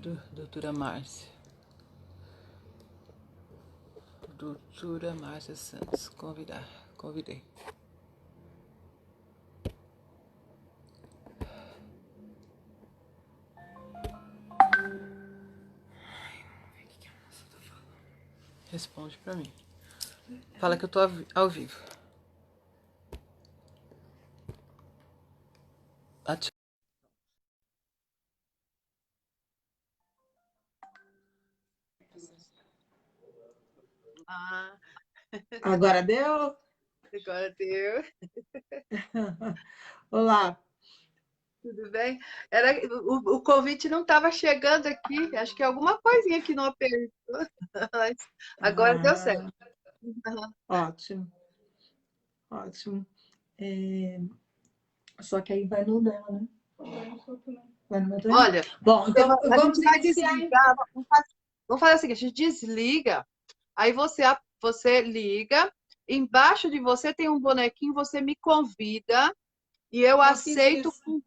Doutora Márcia. Doutora Márcia Santos. Convidei. Responde pra mim. Fala que eu tô ao vivo. Ah, Agora deu? agora deu. Olá. Tudo bem? O convite não estava chegando aqui. Acho que alguma coisinha que não apertou. Mas agora deu certo. Ótimo. Ótimo. Só que aí vai no dela, né? Vai no meu também? Olha, bom, então a vamos gente vai iniciar. desligar. Vamos fazer o seguinte: a gente desliga, aí você liga, embaixo de você tem um bonequinho, você me convida e eu Fiz aceito. isso.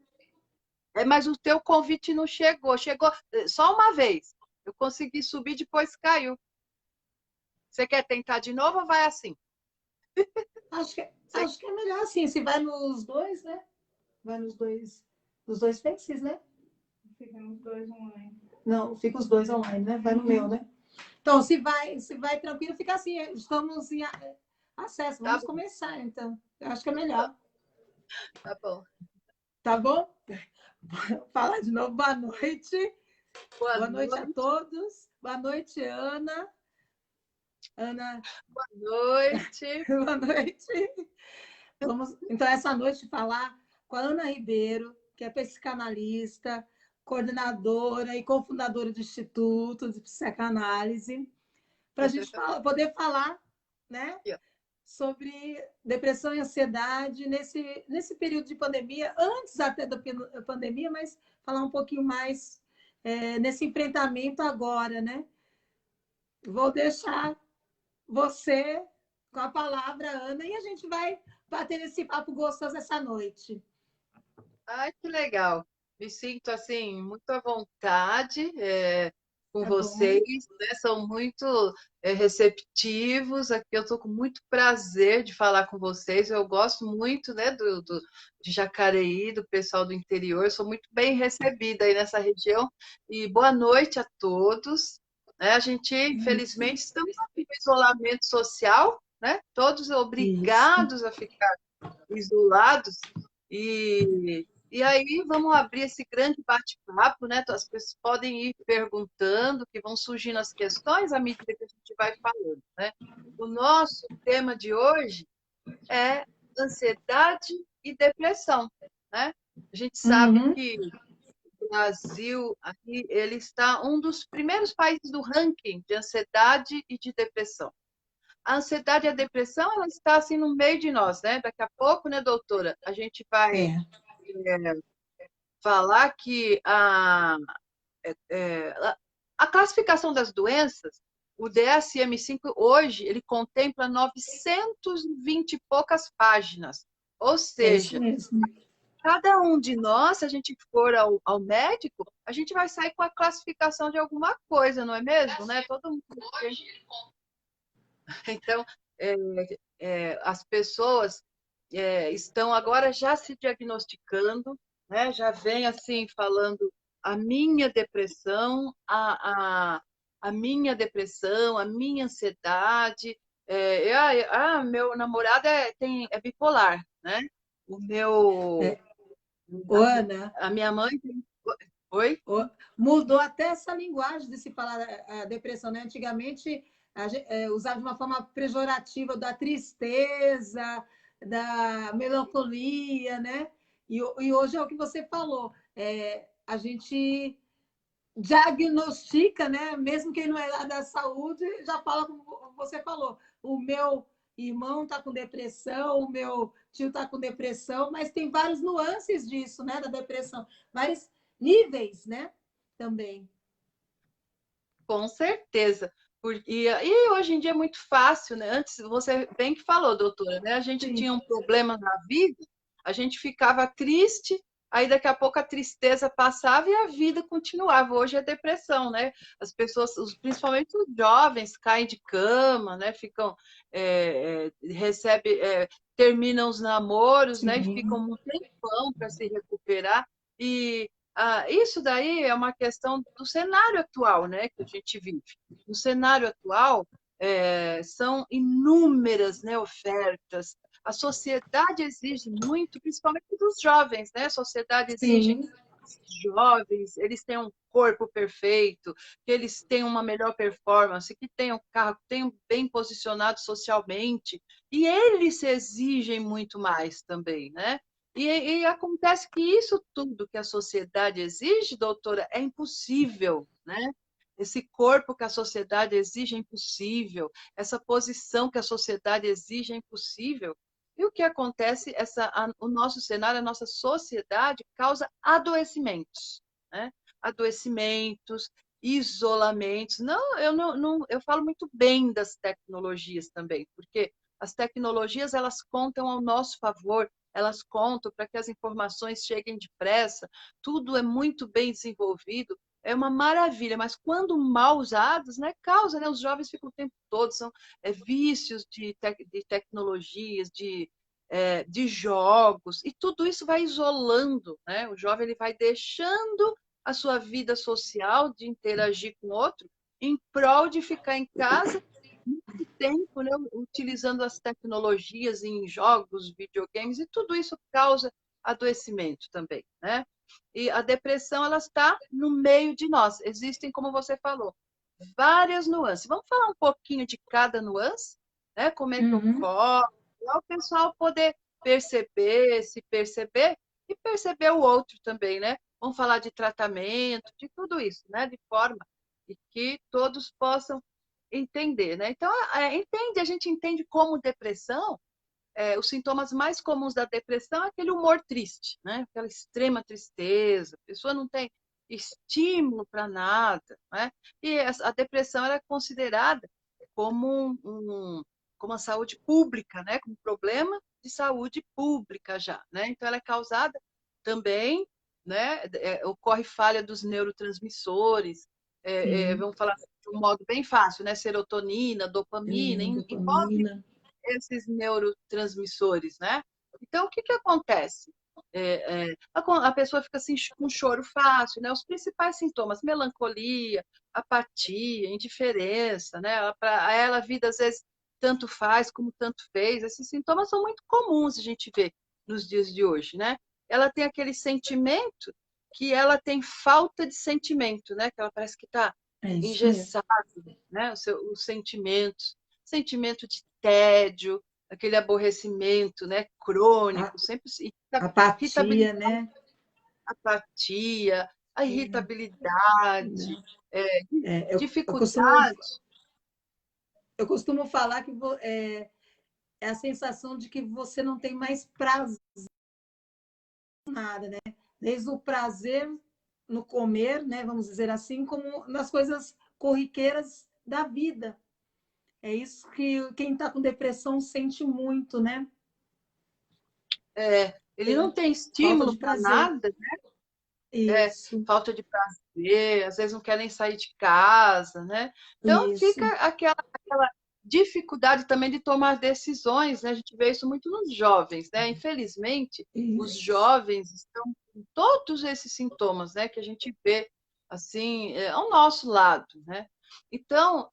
Mas o teu convite não chegou. Chegou só uma vez. Eu consegui subir, depois caiu. Você quer tentar de novo ou vai assim? Acho que é melhor assim. Se vai nos dois, né? Vai nos dois faces, né? Fica nos dois online. Não, fica os dois online, né? Vai no meu, né? Então, se vai tranquilo, fica assim. Estamos em acesso. Tá Vamos bom, começar, então. Eu acho que é melhor. tá bom. Tá bom? Falar de novo. Boa noite. Boa Boa noite a noite. todos. Boa noite, Ana. Ana, Boa noite. boa noite. Vamos, então, essa noite, falar com a Ana Ribeiro, que é psicanalista, coordenadora e cofundadora do Instituto de Psicanálise, para a gente poder falar, né, sobre depressão e ansiedade nesse período de pandemia, antes até da pandemia, mas falar um pouquinho mais nesse enfrentamento agora, né? Vou deixar você com a palavra, Ana, e a gente vai bater esse papo gostoso essa noite. Ai, que legal. Me sinto, assim, muito à vontade com vocês, né? São muito receptivos. Aqui eu estou com muito prazer de falar com vocês. Eu gosto muito, né, de Jacareí, do pessoal do interior. Eu sou muito bem recebida aí nessa região. E boa noite a todos. Né? A gente, infelizmente, estamos em isolamento social, né? Todos obrigados a ficar isolados. E aí vamos abrir esse grande bate-papo, né? As pessoas podem ir perguntando, que vão surgindo as questões à medida que a gente vai falando, né? O nosso tema de hoje é ansiedade e depressão, né? A gente sabe que o Brasil aqui, ele está um dos primeiros países do ranking de ansiedade e de depressão. A ansiedade e a depressão, ela está assim no meio de nós, né? Daqui a pouco, né, doutora, a gente vai falar que a classificação das doenças, o DSM-5 hoje, ele contempla 920 e poucas páginas. Ou seja, cada um de nós, se a gente for ao médico, a gente vai sair com a classificação de alguma coisa, não é mesmo? Né? Todo mundo. Então, as pessoas estão agora já se diagnosticando, né? Já vem assim falando a minha depressão, a minha depressão, a minha ansiedade. Meu namorado é bipolar, né? O meu. Ana, a minha mãe. Oi? Mudou até essa linguagem de se falar a depressão, né? Antigamente usava de uma forma pejorativa da tristeza, da melancolia, né? E hoje é o que você falou. A gente diagnostica, né? Mesmo quem não é da saúde, já fala como você falou. O meu irmão está com depressão, o meu tio está com depressão, mas tem várias nuances disso, né? Da depressão, vários níveis, né? Também. Com certeza. E hoje em dia é muito fácil, né? Antes, você bem que falou, doutora, né? A gente tinha um problema na vida, a gente ficava triste, aí daqui a pouco a tristeza passava e a vida continuava. Hoje é depressão, né? As pessoas, principalmente os jovens, caem de cama, né? Ficam, terminam os namoros, né? E ficam Sim, um tempão para se recuperar. E isso daí é uma questão do cenário atual, né? Que a gente vive. No cenário atual, são inúmeras, né, ofertas. A sociedade exige muito, principalmente dos jovens, né? A sociedade exige sim, que os jovens, eles tenham um corpo perfeito, que eles tenham uma melhor performance, que tenham carro, que tenham bem posicionado socialmente, e eles se exigem muito mais também, né? E acontece que isso tudo que a sociedade exige, doutora, é impossível, né? Esse corpo que a sociedade exige é impossível, essa posição que a sociedade exige é impossível. E o que acontece, o nosso cenário, a nossa sociedade causa adoecimentos, né? Adoecimentos, isolamentos. Não, eu falo muito bem das tecnologias também, porque as tecnologias elas contam ao nosso favor, elas contam para que as informações cheguem depressa, tudo é muito bem desenvolvido, é uma maravilha, mas quando mal usados, né, causa, né, os jovens ficam o tempo todo, são vícios de tecnologias, de jogos, e tudo isso vai isolando, né? O jovem ele vai deixando a sua vida social, de interagir com outro, em prol de ficar em casa muito tempo, né, utilizando as tecnologias em jogos, videogames, e tudo isso causa adoecimento também, né? E a depressão, ela está no meio de nós. Existem, como você falou, várias nuances. Vamos falar um pouquinho de cada nuance, né? Como é que uhum, ocorre, para o pessoal poder perceber, se perceber e perceber o outro também, né? Vamos falar de tratamento, de tudo isso, né? De forma que todos possam entender, né? Então, a gente entende como depressão, os sintomas mais comuns da depressão é aquele humor triste, né? Aquela extrema tristeza, a pessoa não tem estímulo para nada, né? E a depressão era considerada como como a saúde pública, né? Como problema de saúde pública já, né? Então ela é causada também, né? Ocorre falha dos neurotransmissores, sim, vamos falar de um modo bem fácil, né? Serotonina, dopamina, envolve dopamina. esses neurotransmissores, né? Então, o que que acontece? A pessoa fica assim com choro fácil, né? Os principais sintomas, melancolia, apatia, indiferença, né? Para ela, a vida às vezes tanto faz como tanto fez. Esses sintomas são muito comuns a gente ver nos dias de hoje, né? Ela tem aquele sentimento que ela tem falta de sentimento, né? Que ela parece que está É isso mesmo. engessado, né? Os sentimentos, sentimento de tédio, aquele aborrecimento, né? A Crônico, sempre apatia, irritabilidade, né? apatia, a É, irritabilidade, é, eu dificuldade. costumo falar que é a sensação de que você não tem mais prazer em nada, né? Desde o prazer no comer, né? Vamos dizer assim, como nas coisas corriqueiras da vida. É isso que quem está com depressão sente muito, né? Ele não tem Falta estímulo de para prazer. nada, Isso, falta de prazer, às vezes não quer nem sair de casa, né? Então fica isso, aquela dificuldade também de tomar decisões, né? A gente vê isso muito nos jovens, né? Infelizmente, os isso. jovens estão com todos esses sintomas, né? Que a gente vê assim ao nosso lado, né? Então,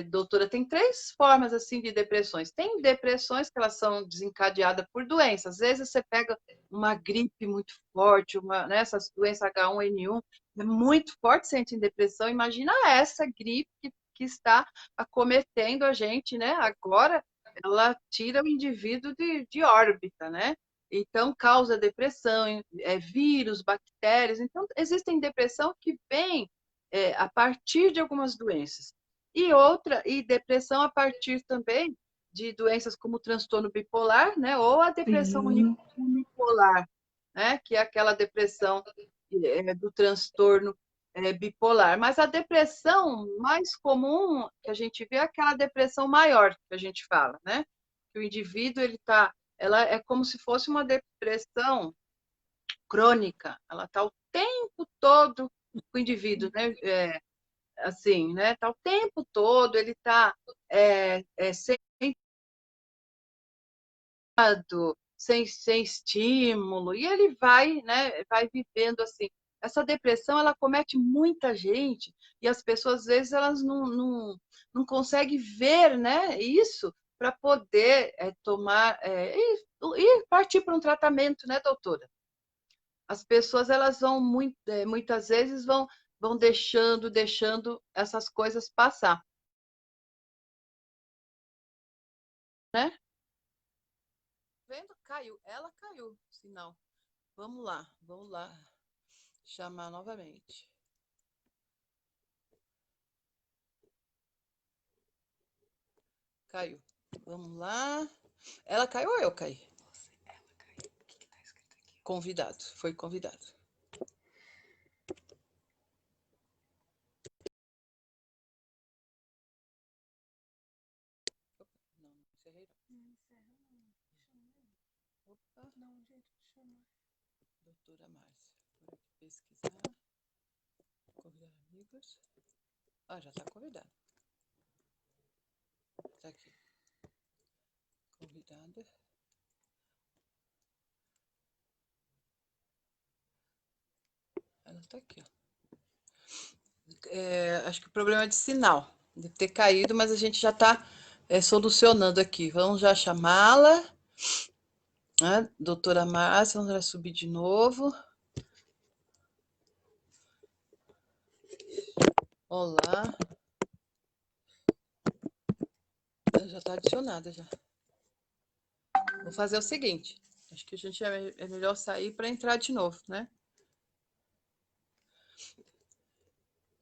doutora, tem três formas assim de depressões. Tem depressões que elas são desencadeadas por doenças. Às vezes você pega uma gripe muito forte, né, essas doenças H1N1 é muito forte, sente em depressão. Imagina essa gripe que está acometendo a gente, né? Agora ela tira o indivíduo de órbita, né? Então causa depressão, vírus, bactérias. Então existem depressão que vem a partir de algumas doenças. E depressão a partir também de doenças como o transtorno bipolar, né? Ou a depressão Sim, unipolar, né? Que é aquela depressão do transtorno bipolar. Mas a depressão mais comum que a gente vê é aquela depressão maior que a gente fala, né? Que o indivíduo ela é como se fosse uma depressão crônica, ela está o tempo todo com o indivíduo, né? Assim, né? Tá o tempo todo, ele está sem sem estímulo, e ele vai, né, vai vivendo assim. Essa depressão, ela comete muita gente, e as pessoas, às vezes, elas não conseguem ver, né, isso para poder tomar e partir para um tratamento, né, doutora? As pessoas, elas vão muitas vezes vão deixando essas coisas passar, né? Vendo? Caiu. Ela caiu, sinal. Vamos lá. Chamar novamente. Caiu. Vamos lá. Ela caiu ou eu caí? Ela caiu. O que tá escrito aqui? Convidado. Foi convidado. Não, encerrei não. Opa. Não, gente, chamar. Doutora Márcia. Vou aqui pesquisar. Convidar amigos. Ah, já tá convidado. Tá aqui. Convidada. Ela tá aqui, ó. Acho que o problema é de sinal. Deve ter caído, mas a gente já tá solucionando aqui. Vamos já chamá-la. Né? Doutora Márcia, vamos subir de novo. Olá. Já está adicionada já. Vou fazer o seguinte. Acho que a gente é melhor sair para entrar de novo, né?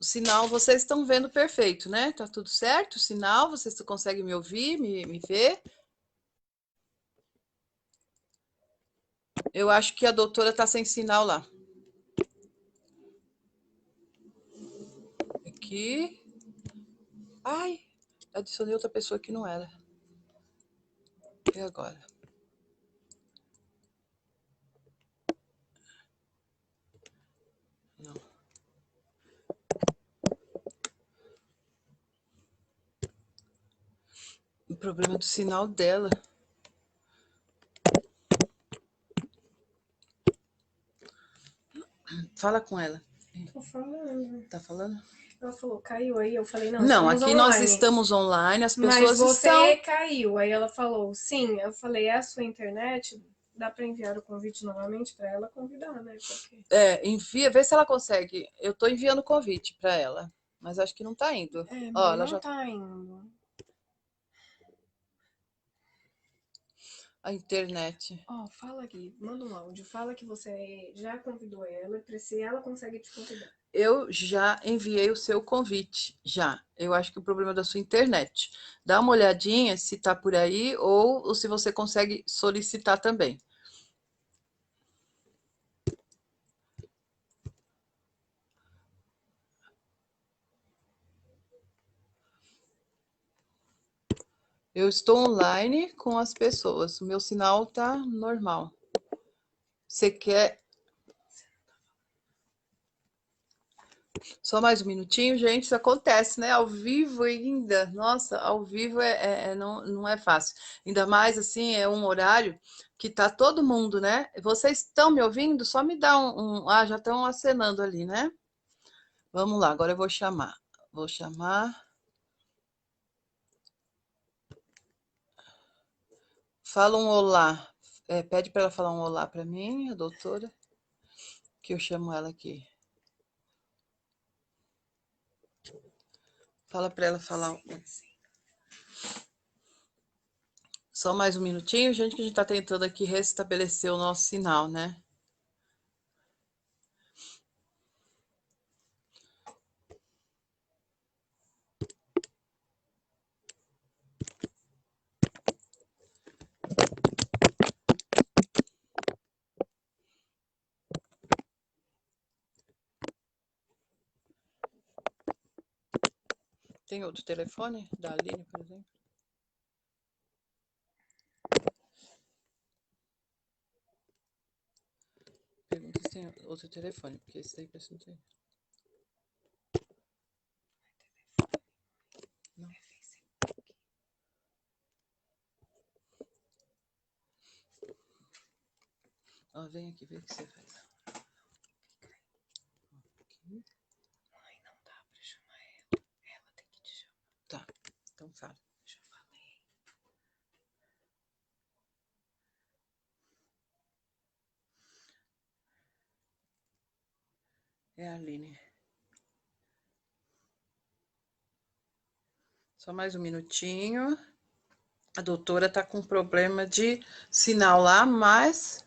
O sinal vocês estão vendo perfeito, né? Tá tudo certo? O sinal, vocês conseguem me ouvir, me ver? Eu acho que a doutora tá sem sinal lá. Aqui. Ai, adicionei outra pessoa que não era. E agora? Não. O problema do sinal dela. Fala com ela. Tô falando. Tá falando? Ela falou, caiu aí. Eu falei, não, Não, estamos aqui online. nós estamos online, as Mas pessoas você estão... caiu. Aí ela falou, sim. Eu falei, é a sua internet? Dá para enviar o convite novamente para ela convidar, né? Porque... envia, vê se ela consegue. Eu tô enviando o convite para ela, mas acho que não tá indo. Ó, ela não já tá indo. A internet. Fala aqui, manda um áudio. Fala que você já convidou ela e se ela consegue te convidar. Eu já enviei o seu convite, já. Eu acho que o problema é da sua internet. Dá uma olhadinha se tá por aí ou se você consegue solicitar também. Eu estou online com as pessoas. O meu sinal tá normal. Você quer... Só mais um minutinho, gente. Isso acontece, né? Ao vivo ainda. Nossa, ao vivo não é fácil. Ainda mais assim, é um horário que tá todo mundo, né? Vocês estão me ouvindo? Só me dá Ah, já estão acenando ali, né? Vamos lá, agora eu vou chamar. Vou chamar. Fala um olá. Pede para ela falar um olá para mim, a doutora, que eu chamo ela aqui. Fala para ela falar. Só mais um minutinho, gente, que a gente está tentando aqui restabelecer o nosso sinal, né? Tem outro telefone da Aline, por exemplo? Pergunta sem outro telefone, porque esse daí parece não tem. Não. Ó, vem aqui, vê o que você faz. Aqui. Mãe, não dá pra chamar ela. Ela tem que te chamar. Tá, então fala. Já falei. É a Aline. Só mais um minutinho. A doutora tá com problema de sinal lá, mas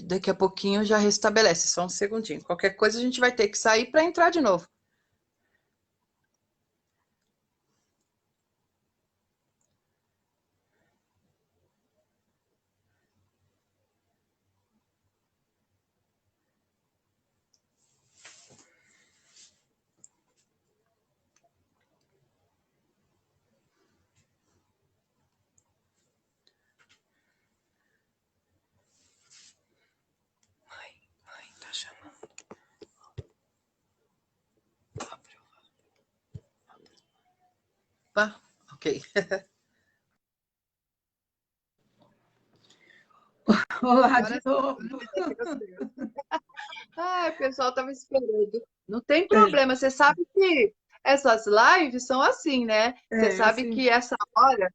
daqui a pouquinho já restabelece. Só um segundinho. Qualquer coisa a gente vai ter que sair para entrar de novo. Mãe, tá chamando. Abre Tá? Ok. Olá Agora de novo. o pessoal estava esperando. Não tem problema. Você sabe que essas lives são assim, né? Você sabe Assim, que essa hora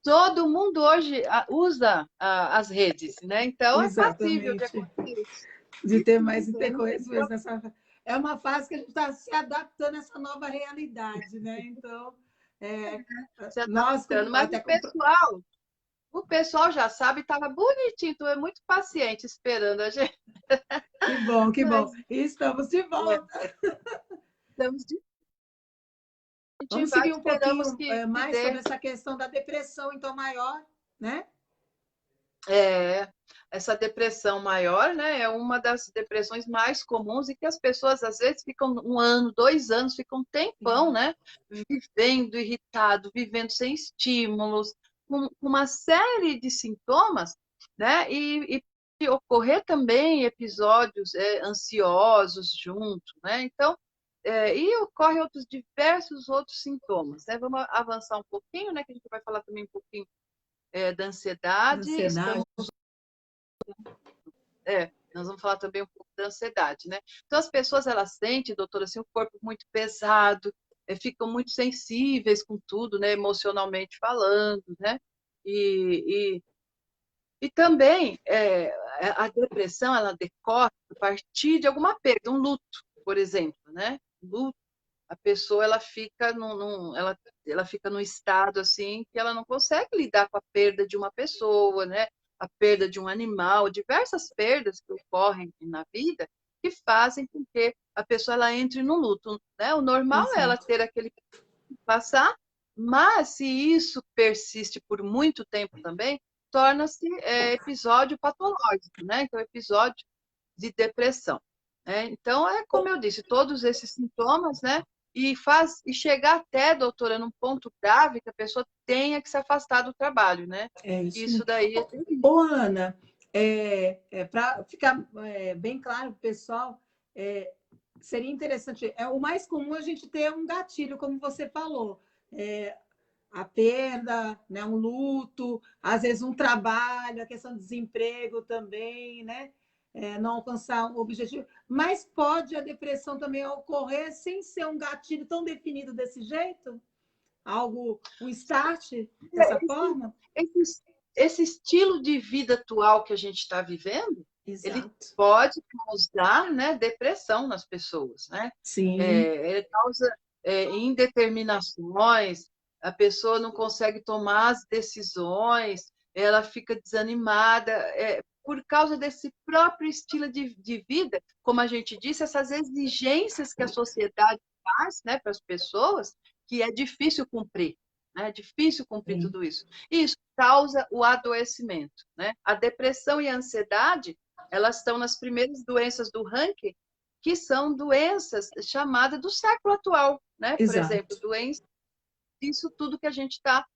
todo mundo hoje usa as redes, né? Então é passível de exatamente. acontecer De isso ter mais mesmo. Não tem intercorrências nessa. É uma fase que a gente está se adaptando a essa nova realidade, né? Então, é, se nós, adaptando. Mas até o pessoal já sabe, estava bonitinho, então é muito paciente esperando a gente. que bom, que bom. Mas E estamos de é, volta. estamos a gente Vamos vai, seguir um esperamos pouquinho que mais sobre dê. essa questão da depressão, então, maior, né? Essa depressão maior, né, é uma das depressões mais comuns e que as pessoas às vezes ficam 1 ano, 2 anos, ficam um tempão, né, vivendo irritado, vivendo sem estímulos, com uma série de sintomas, né, e ocorrer também episódios ansiosos junto, né, então e ocorre outros diversos outros sintomas, né? Vamos avançar um pouquinho, né? Que a gente vai falar também um pouquinho da ansiedade. Ansiedade. Nós vamos falar também um pouco da ansiedade, né? Então, as pessoas, elas sentem, doutora, assim, o corpo muito pesado, ficam muito sensíveis com tudo, né? Emocionalmente falando, né? E, e, e também a depressão, ela decorre a partir de alguma perda, um luto, por exemplo, né? Luto, a pessoa, ela fica ela fica num estado, assim, que ela não consegue lidar com a perda de uma pessoa, né? A perda de um animal, diversas perdas que ocorrem na vida que fazem com que a pessoa ela entre no luto, né? O normal é ela Exato. ter aquele passar, mas se isso persiste por muito tempo também, torna-se episódio patológico, né? Então, episódio de depressão. Né? Então, é como eu disse, todos esses sintomas, né? E chegar até, doutora, num ponto grave que a pessoa tenha que se afastar do trabalho, né? É isso. Isso daí é terrível. Ô, Ana, para ficar bem claro para o pessoal, seria interessante. O mais comum é a gente ter um gatilho, como você falou. A perda, né, um luto, às vezes um trabalho, a questão do desemprego também, né? Não alcançar um objetivo. Mas pode a depressão também ocorrer sem ser um gatilho tão definido desse jeito? Algo, um start dessa forma? Esse, esse estilo de vida atual que a gente está vivendo, ele Exato. pode causar, né, depressão nas pessoas, né? Sim. Ele causa indeterminações, a pessoa não consegue tomar as decisões, ela fica desanimada, por causa desse próprio estilo de vida, como a gente disse, essas exigências que a sociedade faz, né, para as pessoas, que é difícil cumprir. Né? É difícil cumprir tudo isso. E isso causa o adoecimento. Né? A depressão e a ansiedade, elas estão nas primeiras doenças do ranking, que são doenças chamadas do século atual, né? Por Exato. exemplo, doenças, isso tudo que a gente tá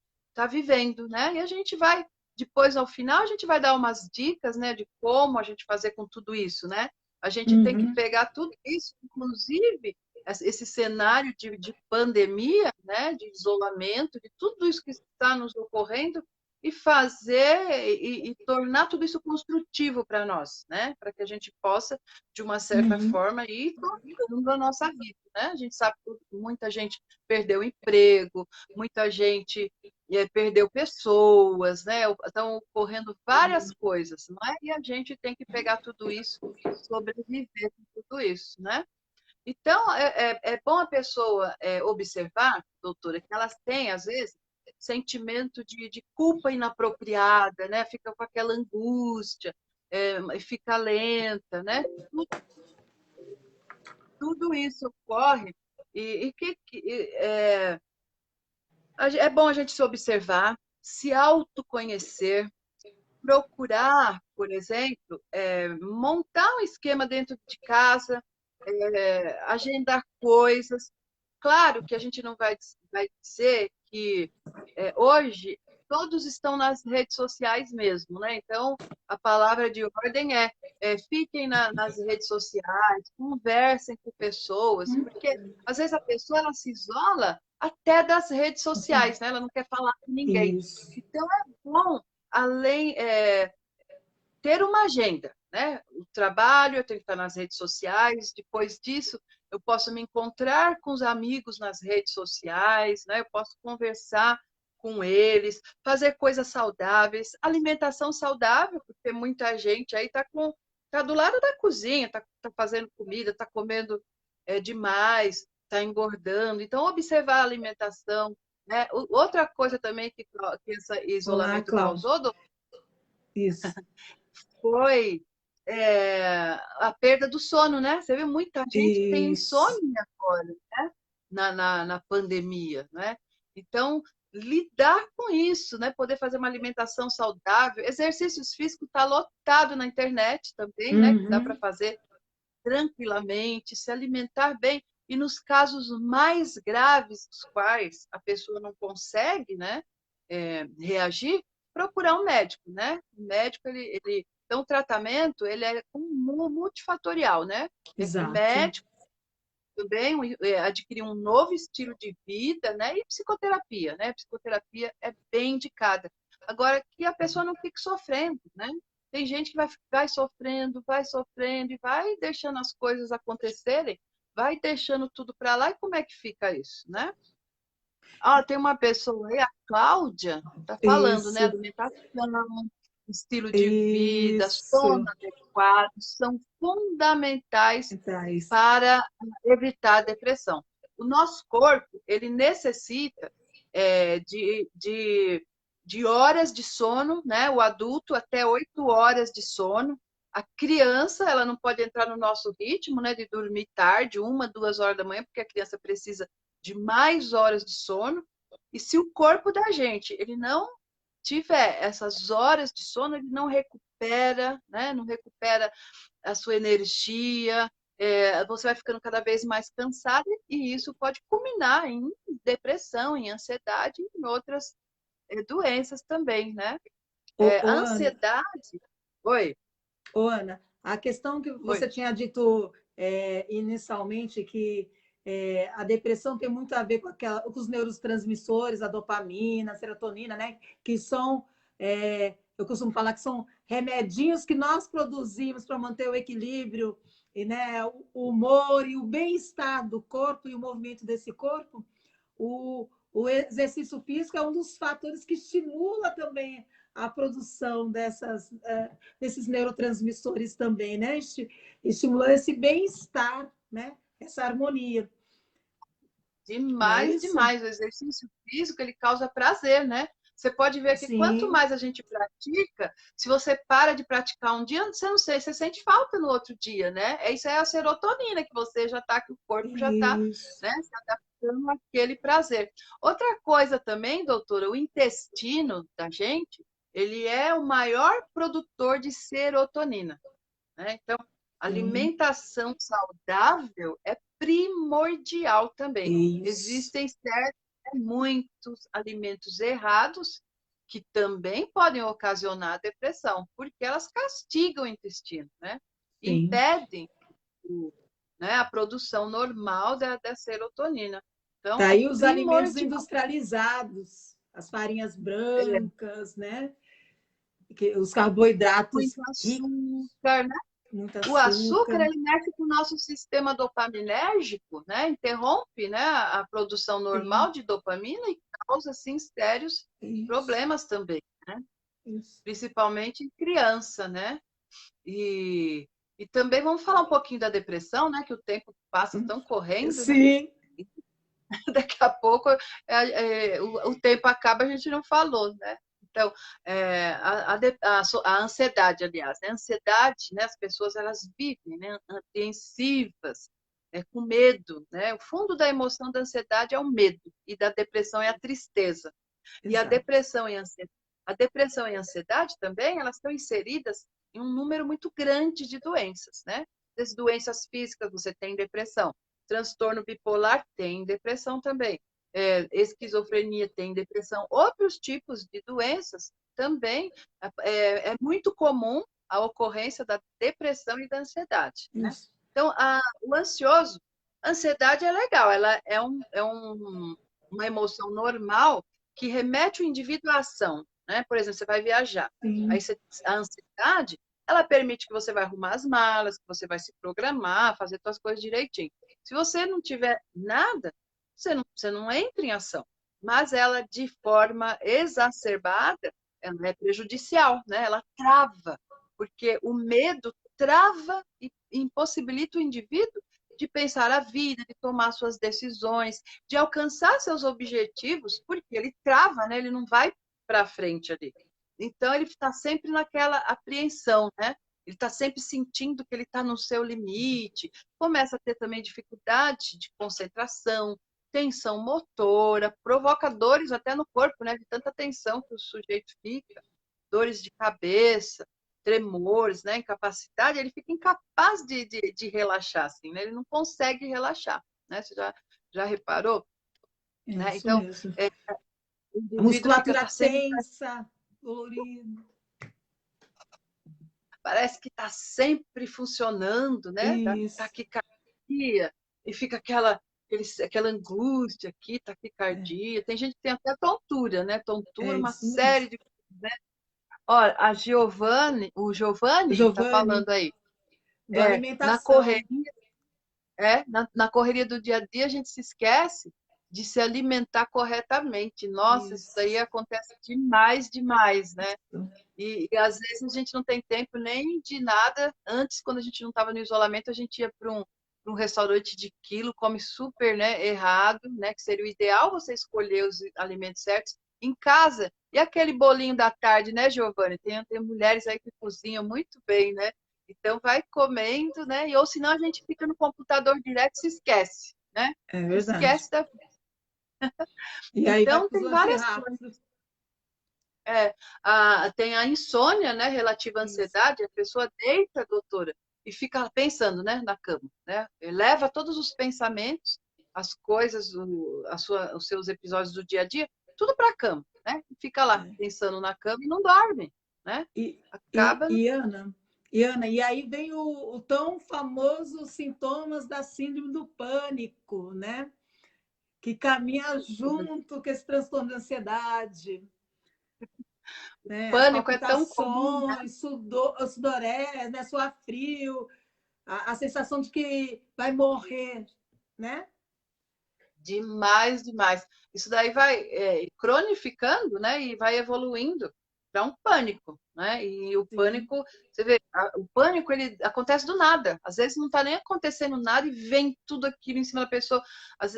vivendo, né? E a gente vai, depois, ao final, a gente vai dar umas dicas, né, de como a gente fazer com tudo isso, né? A gente tem que pegar tudo isso, inclusive esse cenário de pandemia, né, de isolamento, de tudo isso que está nos ocorrendo, e fazer e tornar tudo isso construtivo para nós, né, para que a gente possa, de uma certa forma, ir tocando a nossa vida, né? A gente sabe que muita gente perdeu emprego, muita gente perdeu pessoas, né? Estão ocorrendo várias coisas, não é? E a gente tem que pegar tudo isso, sobreviver com tudo isso, né? Então, é bom a pessoa observar, doutora, que elas têm, às vezes, sentimento de culpa inapropriada, né? Fica com aquela angústia, fica lenta, né? Tudo isso ocorre é bom a gente se observar, se autoconhecer, procurar, por exemplo, montar um esquema dentro de casa, agendar coisas. Claro que a gente não vai dizer que hoje todos estão nas redes sociais mesmo, né? Então, a palavra de ordem fiquem nas redes sociais, conversem com pessoas, porque às vezes a pessoa ela se isola até das redes sociais, né? Ela não quer falar com ninguém. Isso. Então, é bom, além ter uma agenda, né? O trabalho, eu tenho que estar nas redes sociais, depois disso, eu posso me encontrar com os amigos nas redes sociais, né? Eu posso conversar com eles, fazer coisas saudáveis, alimentação saudável, porque muita gente aí tá do lado da cozinha, tá fazendo comida, tá comendo demais, tá engordando. Então, observar a alimentação, né? Outra coisa também que esse isolamento causou, isso, foi a perda do sono, né? Você vê muita gente que tem isso. insônia agora, né? Na pandemia, né? Então, lidar com isso, né? Poder fazer uma alimentação saudável. Exercícios físicos está lotado na internet também, né? Que dá para fazer tranquilamente, se alimentar bem. E nos casos mais graves, dos quais a pessoa não consegue, né, reagir, procurar um médico, né? O médico, então, o tratamento, ele é multifatorial, né? Exato. Médico, também adquirir um novo estilo de vida, né? E psicoterapia, né? Psicoterapia é bem indicada. Agora, que a pessoa não fique sofrendo, né? Tem gente que vai sofrendo e vai deixando as coisas acontecerem, vai deixando tudo para lá, e como é que fica isso, né? Tem uma pessoa aí, a Cláudia, está falando, né? Alimentação, estilo de vida, sono adequado, são fundamentais para evitar a depressão. O nosso corpo, ele necessita de horas de sono, né? O adulto, até 8 horas de sono. A criança, ela não pode entrar no nosso ritmo, né? De dormir tarde, 1, 2 horas da manhã, porque a criança precisa de mais horas de sono. E se o corpo da gente ele não tiver essas horas de sono, ele não recupera, né? Não recupera a sua energia, você vai ficando cada vez mais cansada, e isso pode culminar em depressão, em ansiedade e em outras doenças também, né? Ansiedade. Oi. Ana, a questão que você tinha dito inicialmente, que a depressão tem muito a ver com os neurotransmissores, a dopamina, a serotonina, né? Que são, eu costumo falar que são remedinhos que nós produzimos para manter o equilíbrio, e, né, o humor e o bem-estar do corpo e o movimento desse corpo. O exercício físico é um dos fatores que estimula também a produção desses neurotransmissores também, né? Estimulando esse bem-estar, né? Essa harmonia. Demais, demais. O exercício físico, ele causa prazer, né? Você pode ver que quanto mais a gente pratica, se você para de praticar um dia, você não sei, você sente falta no outro dia, né? Isso é a serotonina que você já está, que o corpo já está, né? Se adaptando àquele prazer. Outra coisa também, doutora, o intestino da gente, ele é o maior produtor de serotonina, né? Então, alimentação saudável é primordial também. Existem muitos alimentos errados que também podem ocasionar depressão, porque elas castigam o intestino, né? impedem né, a produção normal da serotonina. Então, Daí os alimentos primordial. industrializados, as farinhas brancas, né? Os carboidratos Muito açúcar, né? muito O açúcar, açúcar. ele mexe com o nosso sistema dopaminérgico, né? Interrompe, né, a produção normal de dopamina e causa, assim, sérios problemas também, né? Isso. Principalmente em criança, né? E também vamos falar um pouquinho da depressão, né? Que o tempo passa tão correndo, né? Sim. Daqui a pouco o tempo acaba, a gente não falou, né? Então, a ansiedade, aliás, né? A ansiedade, né? As pessoas, elas vivem, né? Apreensivas, com medo, né? O fundo da emoção da ansiedade é o medo e da depressão é a tristeza. E a Exato. depressão e a ansiedade também, elas estão inseridas em um número muito grande de doenças, né? Das doenças físicas, você tem depressão. Transtorno bipolar tem depressão também. Esquizofrenia tem depressão. Outros tipos de doenças também é muito comum a ocorrência da depressão e da ansiedade, né? Então, o ansioso, a ansiedade é legal, ela é uma emoção normal que remete o indivíduo à ação, né? Por exemplo, você vai viajar. Aí a ansiedade, ela permite que você vai arrumar as malas, que você vai se programar, fazer suas coisas direitinho. Se você não tiver nada, você não entra em ação. Mas ela, de forma exacerbada, ela é prejudicial, né? Ela trava, porque o medo trava e impossibilita o indivíduo de pensar a vida, de tomar suas decisões, de alcançar seus objetivos, porque ele trava, né? Ele não vai para frente ali. Então, ele está sempre naquela apreensão, né? Ele está sempre sentindo que ele está no seu limite, começa a ter também dificuldade de concentração, tensão motora, provoca dores até no corpo, né? De tanta tensão que o sujeito fica, dores de cabeça, tremores, né? Incapacidade, ele fica incapaz de relaxar, assim, né? Ele não consegue relaxar, né? Você já reparou? Né? Isso então, mesmo. o A musculatura tá sempre tensa, dolorida. Parece que está sempre funcionando, né? Da Isso. taquicardia, e fica aquela angústia aqui, taquicardia. Tem gente que tem até tontura, né? Tontura, uma isso série mesmo. de coisas, né? Olha, o Giovanni está Giovanni, falando aí, da na alimentação. correria, na correria do dia a dia, a gente se esquece de se alimentar corretamente. Nossa, isso daí acontece demais, demais, né? E às vezes a gente não tem tempo nem de nada. Antes, quando a gente não estava no isolamento, a gente ia para um restaurante de quilo, come super, né, errado, né? Que seria o ideal você escolher os alimentos certos em casa. E aquele bolinho da tarde, né, Giovanni? Tem mulheres aí que cozinham muito bem, né? Então vai comendo, né? Ou senão a gente fica no computador direto e se esquece, né? É verdade. Esquece da. E aí vai Então para os tem lanches várias rápidos. coisas. Tem a insônia, né, relativa à ansiedade, a pessoa deita, doutora, e fica pensando, né, na cama, né? Leva todos os pensamentos, as coisas, os seus episódios do dia a dia, tudo para a cama, né? E fica lá pensando na cama e não dorme, né? Acaba. Ana, e aí vem o tão famoso sintomas da síndrome do pânico, né? Que caminha junto com esse transtorno de ansiedade. Né? Pânico é tão comum, né? Sudorese, né? Suar frio, a sensação de que vai morrer, né? Demais, demais. Isso daí vai cronificando, né? E vai evoluindo para um pânico, né? E o pânico, você vê, o pânico ele acontece do nada. Às vezes não está nem acontecendo nada e vem tudo aquilo em cima da pessoa.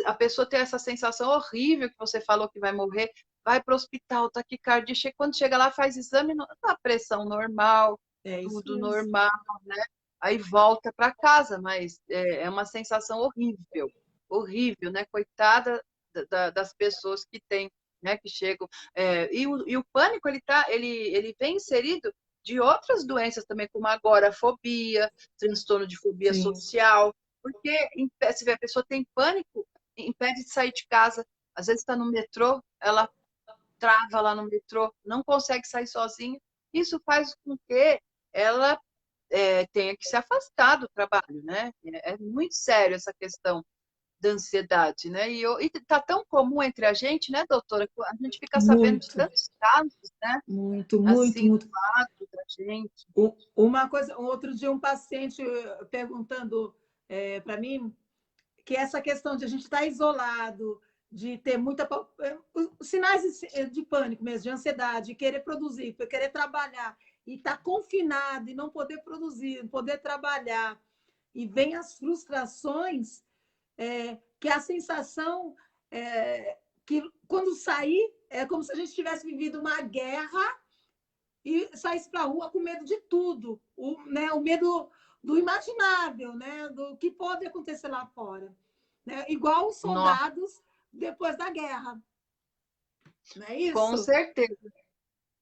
A pessoa tem essa sensação horrível que você falou que vai morrer, vai para o hospital, taquicardia, quando chega lá faz exame, a pressão normal, tudo normal, né? Aí volta para casa, mas é uma sensação horrível. Horrível, né? Coitada das pessoas que têm, né? Que chegam. E o pânico, ele vem inserido de outras doenças também, como agorafobia, transtorno de fobia social, porque se a pessoa tem pânico, impede de sair de casa. Às vezes está no metrô, ela trava lá no metrô, não consegue sair sozinha. Isso faz com que ela tenha que se afastar do trabalho, né? É muito sério essa questão da ansiedade, né? E tá tão comum entre a gente, né, doutora? A gente fica sabendo de Muito, tantos casos, né? muito, muito, Assim, do muito. lado da gente. Uma coisa, outro dia um paciente perguntando para mim que essa questão de a gente estar isolado, de ter sinais de pânico mesmo, de ansiedade, de querer produzir, querer trabalhar, e estar confinado e não poder produzir, não poder trabalhar, e vem as frustrações, que a sensação que quando sair é como se a gente tivesse vivido uma guerra e saísse para a rua com medo de tudo, o medo do imaginável, né? Do que pode acontecer lá fora. Né? Igual os Nossa, soldados depois da guerra. Não é com isso? certeza.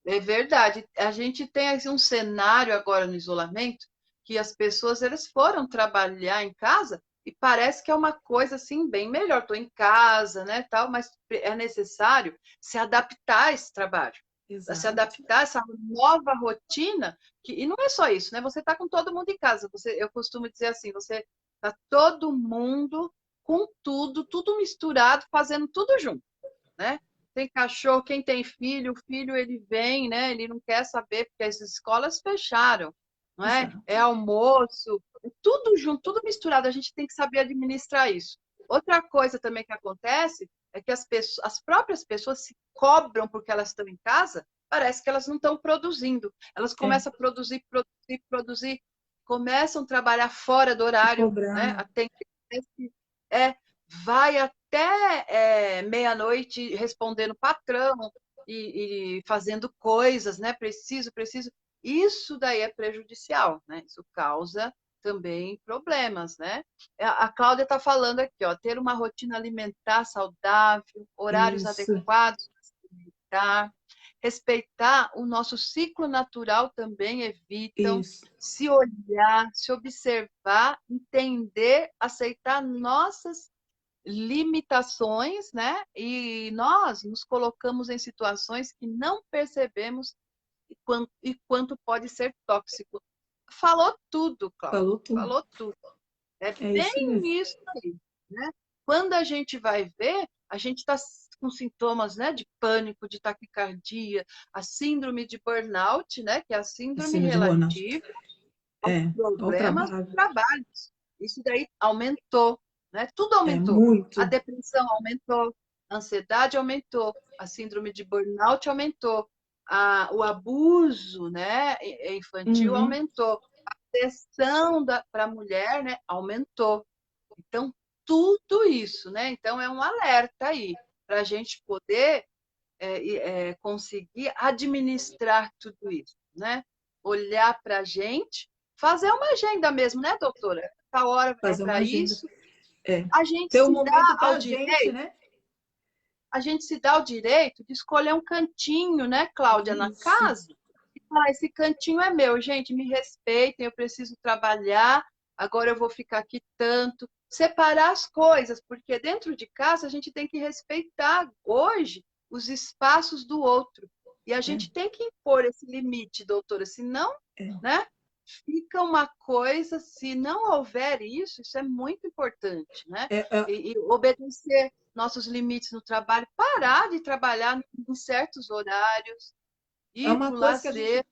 É verdade. A gente tem assim, um cenário agora no isolamento que as pessoas elas foram trabalhar em casa e parece que é uma coisa assim bem melhor. Estou em casa, né, tal, mas é necessário se adaptar a esse trabalho, se Exato. adaptar a essa nova rotina. E não é só isso, né? Você está com todo mundo em casa. Eu costumo dizer assim, você está todo mundo com tudo, tudo misturado, fazendo tudo junto, né? Tem cachorro, quem tem filho, o filho ele vem, né? Ele não quer saber porque as escolas fecharam, não é? É Exato. almoço, é tudo junto, tudo misturado. A gente tem que saber administrar isso. Outra coisa também que acontece é que as próprias pessoas se cobram porque elas estão em casa, parece que elas não estão produzindo. Elas É, começam a produzir, produzir, produzir, começam a trabalhar fora do se horário, né? cobrar. É, vai até meia-noite respondendo patrão e fazendo coisas, né? Preciso, preciso. Isso daí é prejudicial, né? Isso causa também problemas, né? A Cláudia está falando aqui, ó, ter uma rotina alimentar saudável, horários Isso, adequados para se alimentar, respeitar o nosso ciclo natural também evitam isso. se olhar, se observar, entender, aceitar nossas limitações, né? E nós nos colocamos em situações que não percebemos e quanto pode ser tóxico. Falou tudo, Cláudia. Falou tudo. Falou tudo. É É isso bem mesmo. isso aí, né? Quando a gente vai ver, a gente está com sintomas, né, de pânico, de taquicardia, a síndrome de burnout, né, que é a síndrome Acima de burnout. relativa aos É, ao problemas do trabalho. trabalho. Isso daí aumentou, né? Tudo É aumentou. A muito. depressão aumentou, a ansiedade aumentou, a síndrome de burnout aumentou, o abuso, né, infantil Uhum. aumentou, a pressão para a mulher, né, aumentou. Então, tudo isso, né? Então, é um alerta aí para a gente poder conseguir administrar tudo isso, né? Olhar para a gente, fazer uma agenda mesmo, né, doutora? Essa hora é Fazer uma para agenda. isso. É. A gente Ter um se momento dá para ao a gente, direito, né? a gente se dá o direito de escolher um cantinho, né, Cláudia, na Isso. casa. E falar, esse cantinho é meu, gente, me respeitem, eu preciso trabalhar, agora eu vou ficar aqui tanto. Separar as coisas, porque dentro de casa a gente tem que respeitar hoje os espaços do outro. E a É, gente tem que impor esse limite, doutora, senão, é. né, fica uma coisa, se não houver isso, isso é muito importante, né? É, é, E obedecer nossos limites no trabalho, parar de trabalhar em certos horários, é ir uma para o coisa que a lazer. gente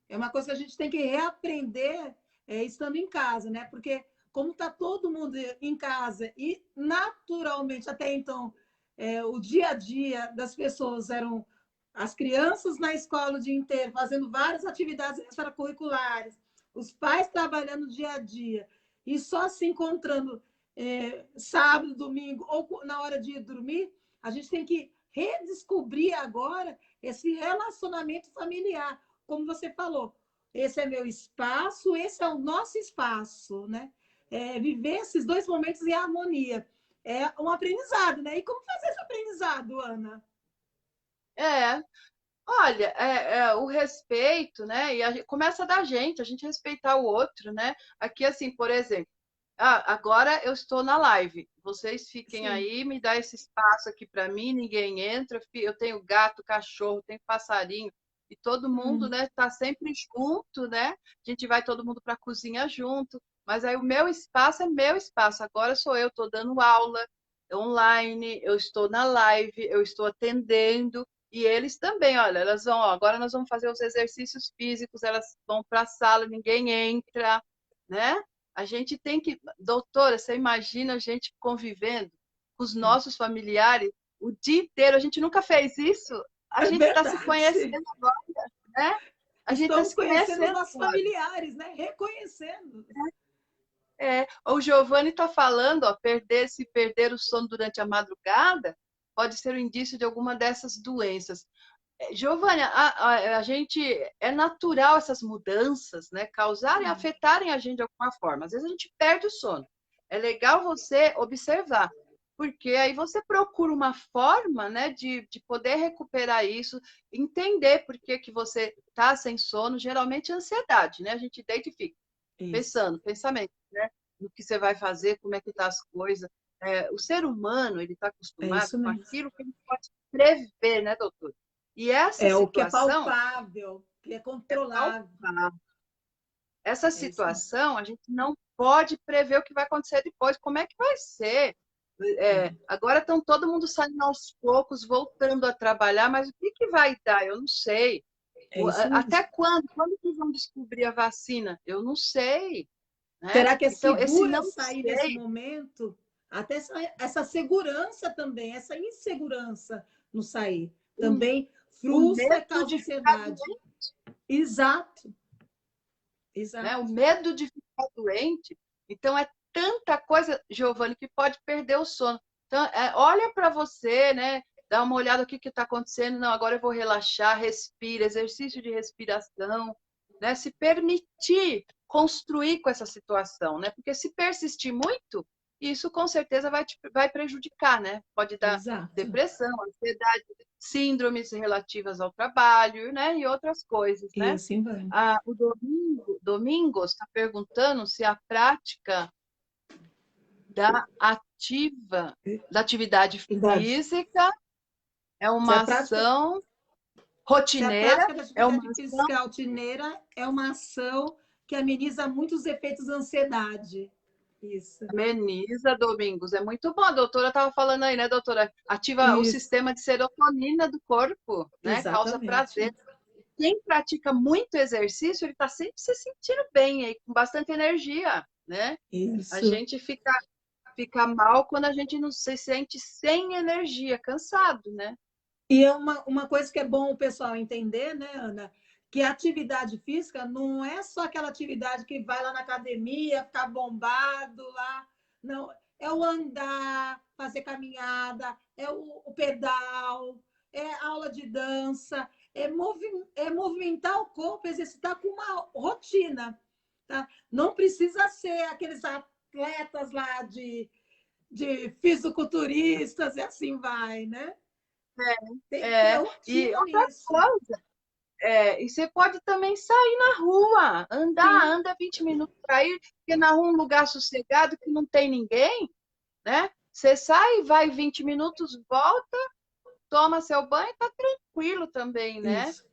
É uma coisa que a gente tem que reaprender estando em casa, né? Porque como está todo mundo em casa e naturalmente até então o dia a dia das pessoas eram as crianças na escola o dia inteiro fazendo várias atividades extracurriculares, os pais trabalhando o dia a dia e só se encontrando sábado, domingo ou na hora de ir dormir, a gente tem que redescobrir agora esse relacionamento familiar como você falou, esse é meu espaço, esse é o nosso espaço, né? Viver esses dois momentos em harmonia. É um aprendizado, né? E como fazer esse aprendizado, Ana? É, olha, o respeito, né? E começa da gente, a gente respeitar o outro, né? Aqui, assim, por exemplo, agora eu estou na live. Vocês fiquem Sim. aí, me dá esse espaço aqui para mim, ninguém entra. Eu tenho gato, cachorro, tenho passarinho. e todo mundo, né, tá sempre junto, né? A gente vai todo mundo para a cozinha junto, mas aí o meu espaço é meu espaço. Agora sou eu, estou dando aula online, eu estou na live, eu estou atendendo. E eles também, olha, elas vão, ó, agora nós vamos fazer os exercícios físicos, elas vão para a sala, ninguém entra, né? A gente tem que, doutora, você imagina a gente convivendo com os nossos familiares o dia inteiro, a gente nunca fez isso. A É gente está se verdade. conhecendo agora, né? A gente está Estamos se conhecendo os conhecendo nossos agora. familiares, né? Reconhecendo. O Giovanni está falando, ó, se perder o sono durante a madrugada, pode ser um indício de alguma dessas doenças. Giovanni, a gente é natural essas mudanças, né? Causarem, afetarem a gente de alguma forma. Às vezes a gente perde o sono. É legal você observar, porque aí você procura uma forma, né, de poder recuperar isso, entender por que que você está sem sono. Geralmente é ansiedade, né? A gente deita e fica pensando, pensamento, né? No que você vai fazer, como é que tá as coisas. O ser humano, ele está É acostumado isso com mesmo. aquilo que ele pode prever, né, doutor? E essa É o que é situação, palpável, que é controlável. essa É isso mesmo. situação, a gente não pode prever o que vai acontecer depois. Como é que vai ser? Agora estão todo mundo saindo aos poucos, voltando a trabalhar, mas o que que vai dar? Eu não sei. É isso Até mesmo. quando? Quando que vão descobrir a vacina? Eu não sei, né? Será que é Então, esse segura não sair nesse sei, momento? Até essa segurança também, essa insegurança no sair. Também o frustra e medo causa de ficar ansiedade. doente, Exato, né? O exato. medo de ficar doente. Então, é tanta coisa, Giovanni, que pode perder o sono. Então, olha para você, né? Dá uma olhada no que está acontecendo. Não, agora eu vou relaxar, respira, exercício de respiração, né? Se permitir construir com essa situação, né? Porque se persistir muito, isso com certeza vai prejudicar, né? Pode dar Exato. depressão, ansiedade, síndromes relativas ao trabalho, né? E outras coisas, E né? assim vai. O Domingos está perguntando se a prática da da atividade Verdade. física é Se a uma prática, ação se a rotineira, prática da é uma atividade ação física rotineira é uma ação que ameniza muitos efeitos da ansiedade. Isso. ameniza, Domingos. É muito bom. A doutora estava falando aí, né, doutora? Ativa o Isso. sistema de serotonina do corpo, né? Causa prazer. Exatamente. Quem pratica muito exercício, ele está sempre se sentindo bem, aí, com bastante energia, né? A Isso. gente fica mal quando a gente não se sente sem energia, cansado, né? E é uma coisa que é bom o pessoal entender, né, Ana? Que a atividade física não é só aquela atividade que vai lá na academia, ficar bombado lá. Não, é o andar, fazer caminhada, é o pedal, é aula de dança, é movimentar o corpo, exercitar com uma rotina. Tá? Não precisa ser aqueles atletas lá de fisiculturistas e assim vai, né? Tem que ter E rotina outra nisso. coisa, e você pode também sair na rua, Sim, anda 20 minutos para ir, porque na rua é um lugar sossegado que não tem ninguém, né? Você sai, vai 20 minutos, volta, toma seu banho, tá tranquilo também, né? isso.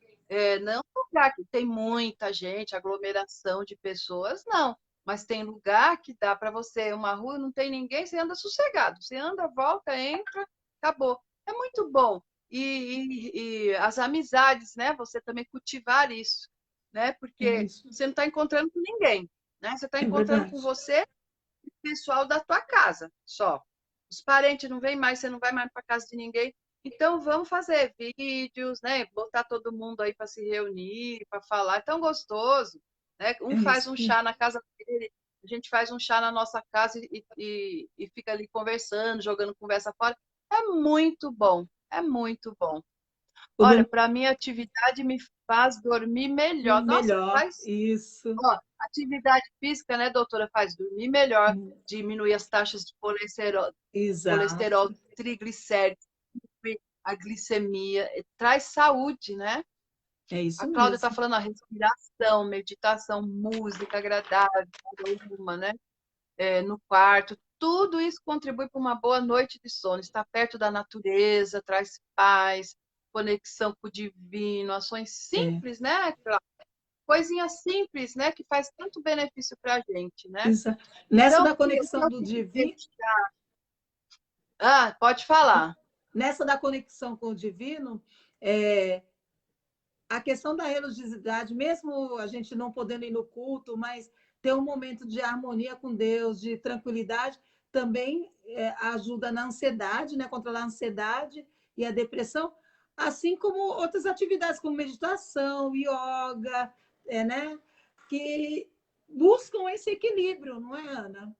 Não um lugar que tem muita gente, aglomeração de pessoas, não. Mas tem lugar que dá para você, uma rua, não tem ninguém, você anda sossegado. Você anda, volta, entra, acabou. É muito bom. E as amizades, né? Você também cultivar isso, né? É Porque isso. você não está encontrando com ninguém, né? Você está É encontrando com verdade. você e o pessoal da tua casa, só. Os parentes não vêm mais, você não vai mais para casa de ninguém. Então, vamos fazer vídeos, né? Botar todo mundo aí para se reunir, para falar. É tão gostoso, né? É Um faz isso. um chá na casa dele, a gente faz um chá na nossa casa e fica ali conversando, jogando conversa fora. É muito bom, é muito bom. O Olha, dom- para mim, a atividade me faz dormir melhor. Nossa, melhor. faz. Isso. Ó, atividade física, né, doutora? Faz dormir melhor, diminui as taxas de colesterol, Exato. triglicéridos, a glicemia, traz saúde, né? É A isso Cláudia está mesmo. falando, a respiração, meditação, música agradável, uma, né? No quarto, tudo isso contribui para uma boa noite de sono. Estar perto da natureza traz paz, conexão com o divino, ações simples, né, Cláudia? Coisinhas simples, né, que faz tanto benefício para a gente, né? Isso. Nessa Então, da conexão do divino, pode falar. nessa da conexão com o divino, a questão da religiosidade, mesmo a gente não podendo ir no culto, mas ter um momento de harmonia com Deus, de tranquilidade, também ajuda na ansiedade, né? Controlar a ansiedade e a depressão, assim como outras atividades como meditação, yoga, né? Que buscam esse equilíbrio, não é, Ana?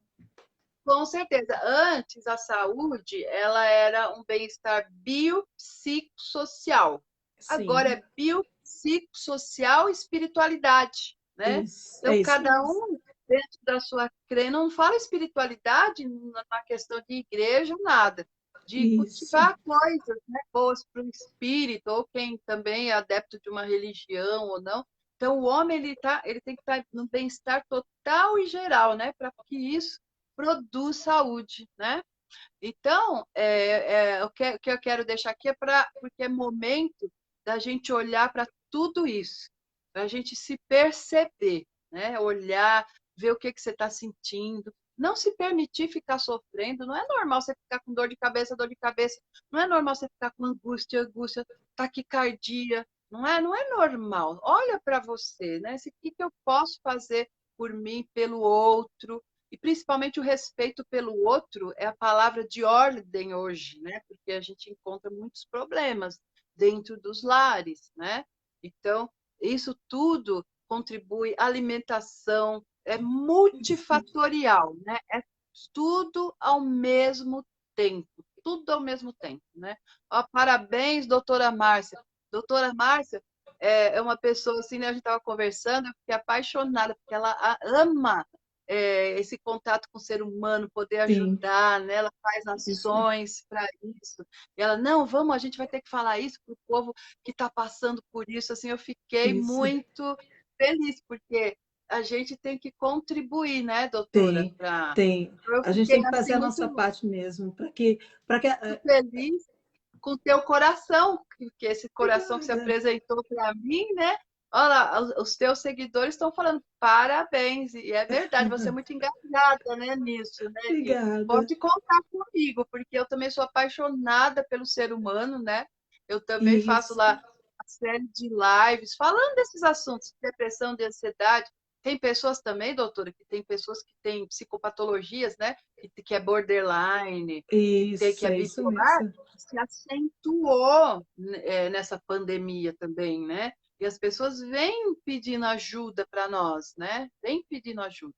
Com certeza. Antes, a saúde, ela era um bem-estar biopsicossocial. Agora Sim, é biopsicossocial e espiritualidade, né? isso, é Então, isso cada mesmo. um, dentro da sua crença, não fala espiritualidade na questão de igreja, nada. De Isso, cultivar coisas, né, boas para o espírito, ou quem também é adepto de uma religião ou não. Então, o homem, ele tem que estar no bem-estar total e geral, né? Para que isso produz saúde, né? Então, o que eu quero deixar aqui porque é momento da gente olhar para tudo isso, para a gente se perceber, né? Olhar, ver o que você está sentindo, não se permitir ficar sofrendo. Não é normal você ficar com dor de cabeça. Não é normal você ficar com angústia, taquicardia. Não é normal. Olha para você, né? O que eu posso fazer por mim, pelo outro? E principalmente o respeito pelo outro é a palavra de ordem hoje, né? Porque a gente encontra muitos problemas dentro dos lares, né? Então, isso tudo contribui, alimentação, é multifatorial, né? É tudo ao mesmo tempo, tudo ao mesmo tempo, né? Ó, parabéns, doutora Márcia. Doutora Márcia é uma pessoa assim, né? A gente estava conversando, eu fiquei apaixonada, porque ela ama esse contato com o ser humano, poder sim, ajudar, né? Ela faz isso, ações para isso. E ela, não, vamos, a gente vai ter que falar isso para o povo que está passando por isso. Assim, eu fiquei isso. muito feliz, porque a gente tem que contribuir, né, doutora? Tem, tem. Eu A gente fiquei tem que fazer assim a muito, nossa muito parte mesmo, para que feliz com o teu coração, que esse coração que se obrigada, apresentou para mim, né? Olha lá, os teus seguidores estão falando parabéns, e é verdade, você é muito engajada, né, nisso, né, obrigada. pode contar comigo, porque eu também sou apaixonada pelo ser humano, né? Eu também faço Isso, lá uma série de lives falando desses assuntos, de depressão, de ansiedade. Tem pessoas também, doutora, que tem pessoas que têm psicopatologias, né? Que é borderline, que isso, é é isso bipolar, mesmo. se acentuou nessa pandemia também, né? E as pessoas vêm pedindo ajuda para nós, né? Vêm pedindo ajuda.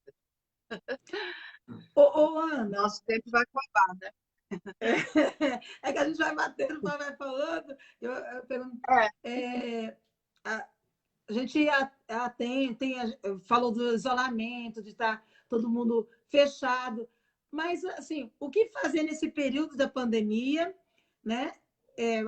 Ô, Ana, Nosso tempo vai acabar, né? é que a gente vai batendo, vai falando. Eu pergunto, É, a, a gente falou do isolamento, de estar todo mundo fechado, mas assim, o que fazer nesse período da pandemia, né?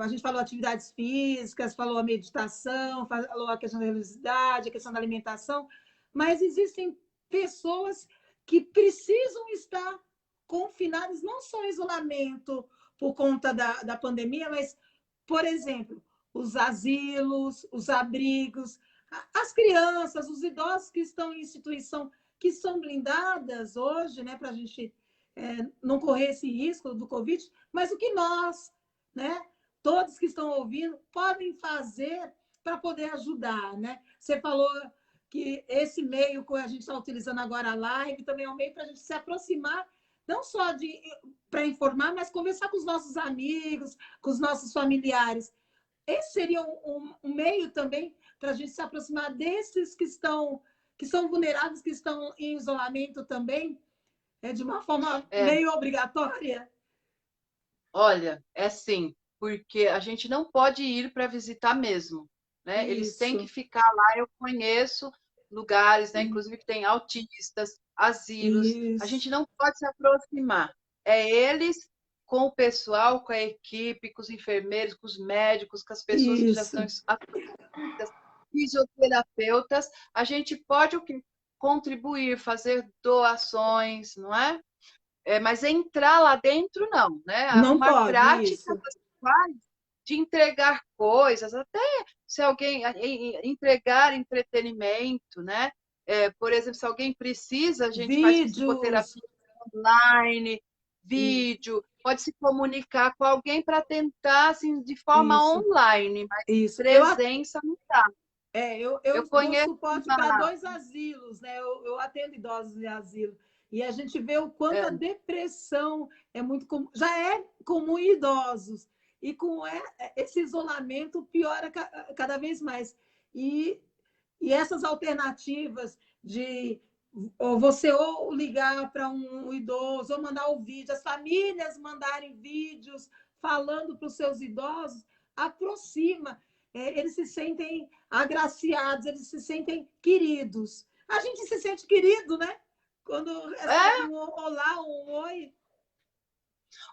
A gente falou atividades físicas, falou a meditação, falou a questão da religiosidade, a questão da alimentação, mas existem pessoas que precisam estar confinadas, não só em isolamento por conta da pandemia, mas, por exemplo, os asilos, os abrigos, as crianças, os idosos que estão em instituição que são blindadas hoje, né, para a gente não correr esse risco do Covid, mas o que nós, né, todos que estão ouvindo, podem fazer para poder ajudar, né? Você falou que esse meio que a gente está utilizando agora, a live, também é um meio para a gente se aproximar, não só para informar, mas conversar com os nossos amigos, com os nossos familiares. Esse seria um meio também para a gente se aproximar desses que são vulneráveis, que estão em isolamento também, de uma forma é, meio obrigatória. olha, é sim, porque a gente não pode ir para visitar mesmo, né? Eles têm que Isso, ficar lá. Eu conheço lugares, né, inclusive que tem autistas, asilos. A gente isso, não pode se aproximar. É eles com o pessoal, com a equipe, com os enfermeiros, com os médicos, com as pessoas que já isso, estão atendidas, fisioterapeutas. A gente pode o quê? Contribuir, fazer doações, não é? Mas entrar lá dentro, não, né? não Arrumar pode práticas isso. pessoais de entregar coisas, até se alguém entregar entretenimento, né? Por exemplo, se alguém precisa, a gente faz Vídeos. psicoterapia online, vídeo, pode se comunicar com alguém para tentar, assim, de forma Isso, online, mas isso. presença não dá. Eu Eu dou conheço suporte para 2 asilos, né? Eu atendo idosos em asilo. E a gente vê o quanto a depressão é muito comum, já é comum em idosos. E com esse isolamento piora cada vez mais. E, e essas alternativas de ou ligar para um idoso, ou mandar o vídeo, as famílias mandarem vídeos falando para os seus idosos, aproxima. Eles se sentem agraciados, eles se sentem queridos. A gente se sente querido, né? Quando recebe um olá, um oi.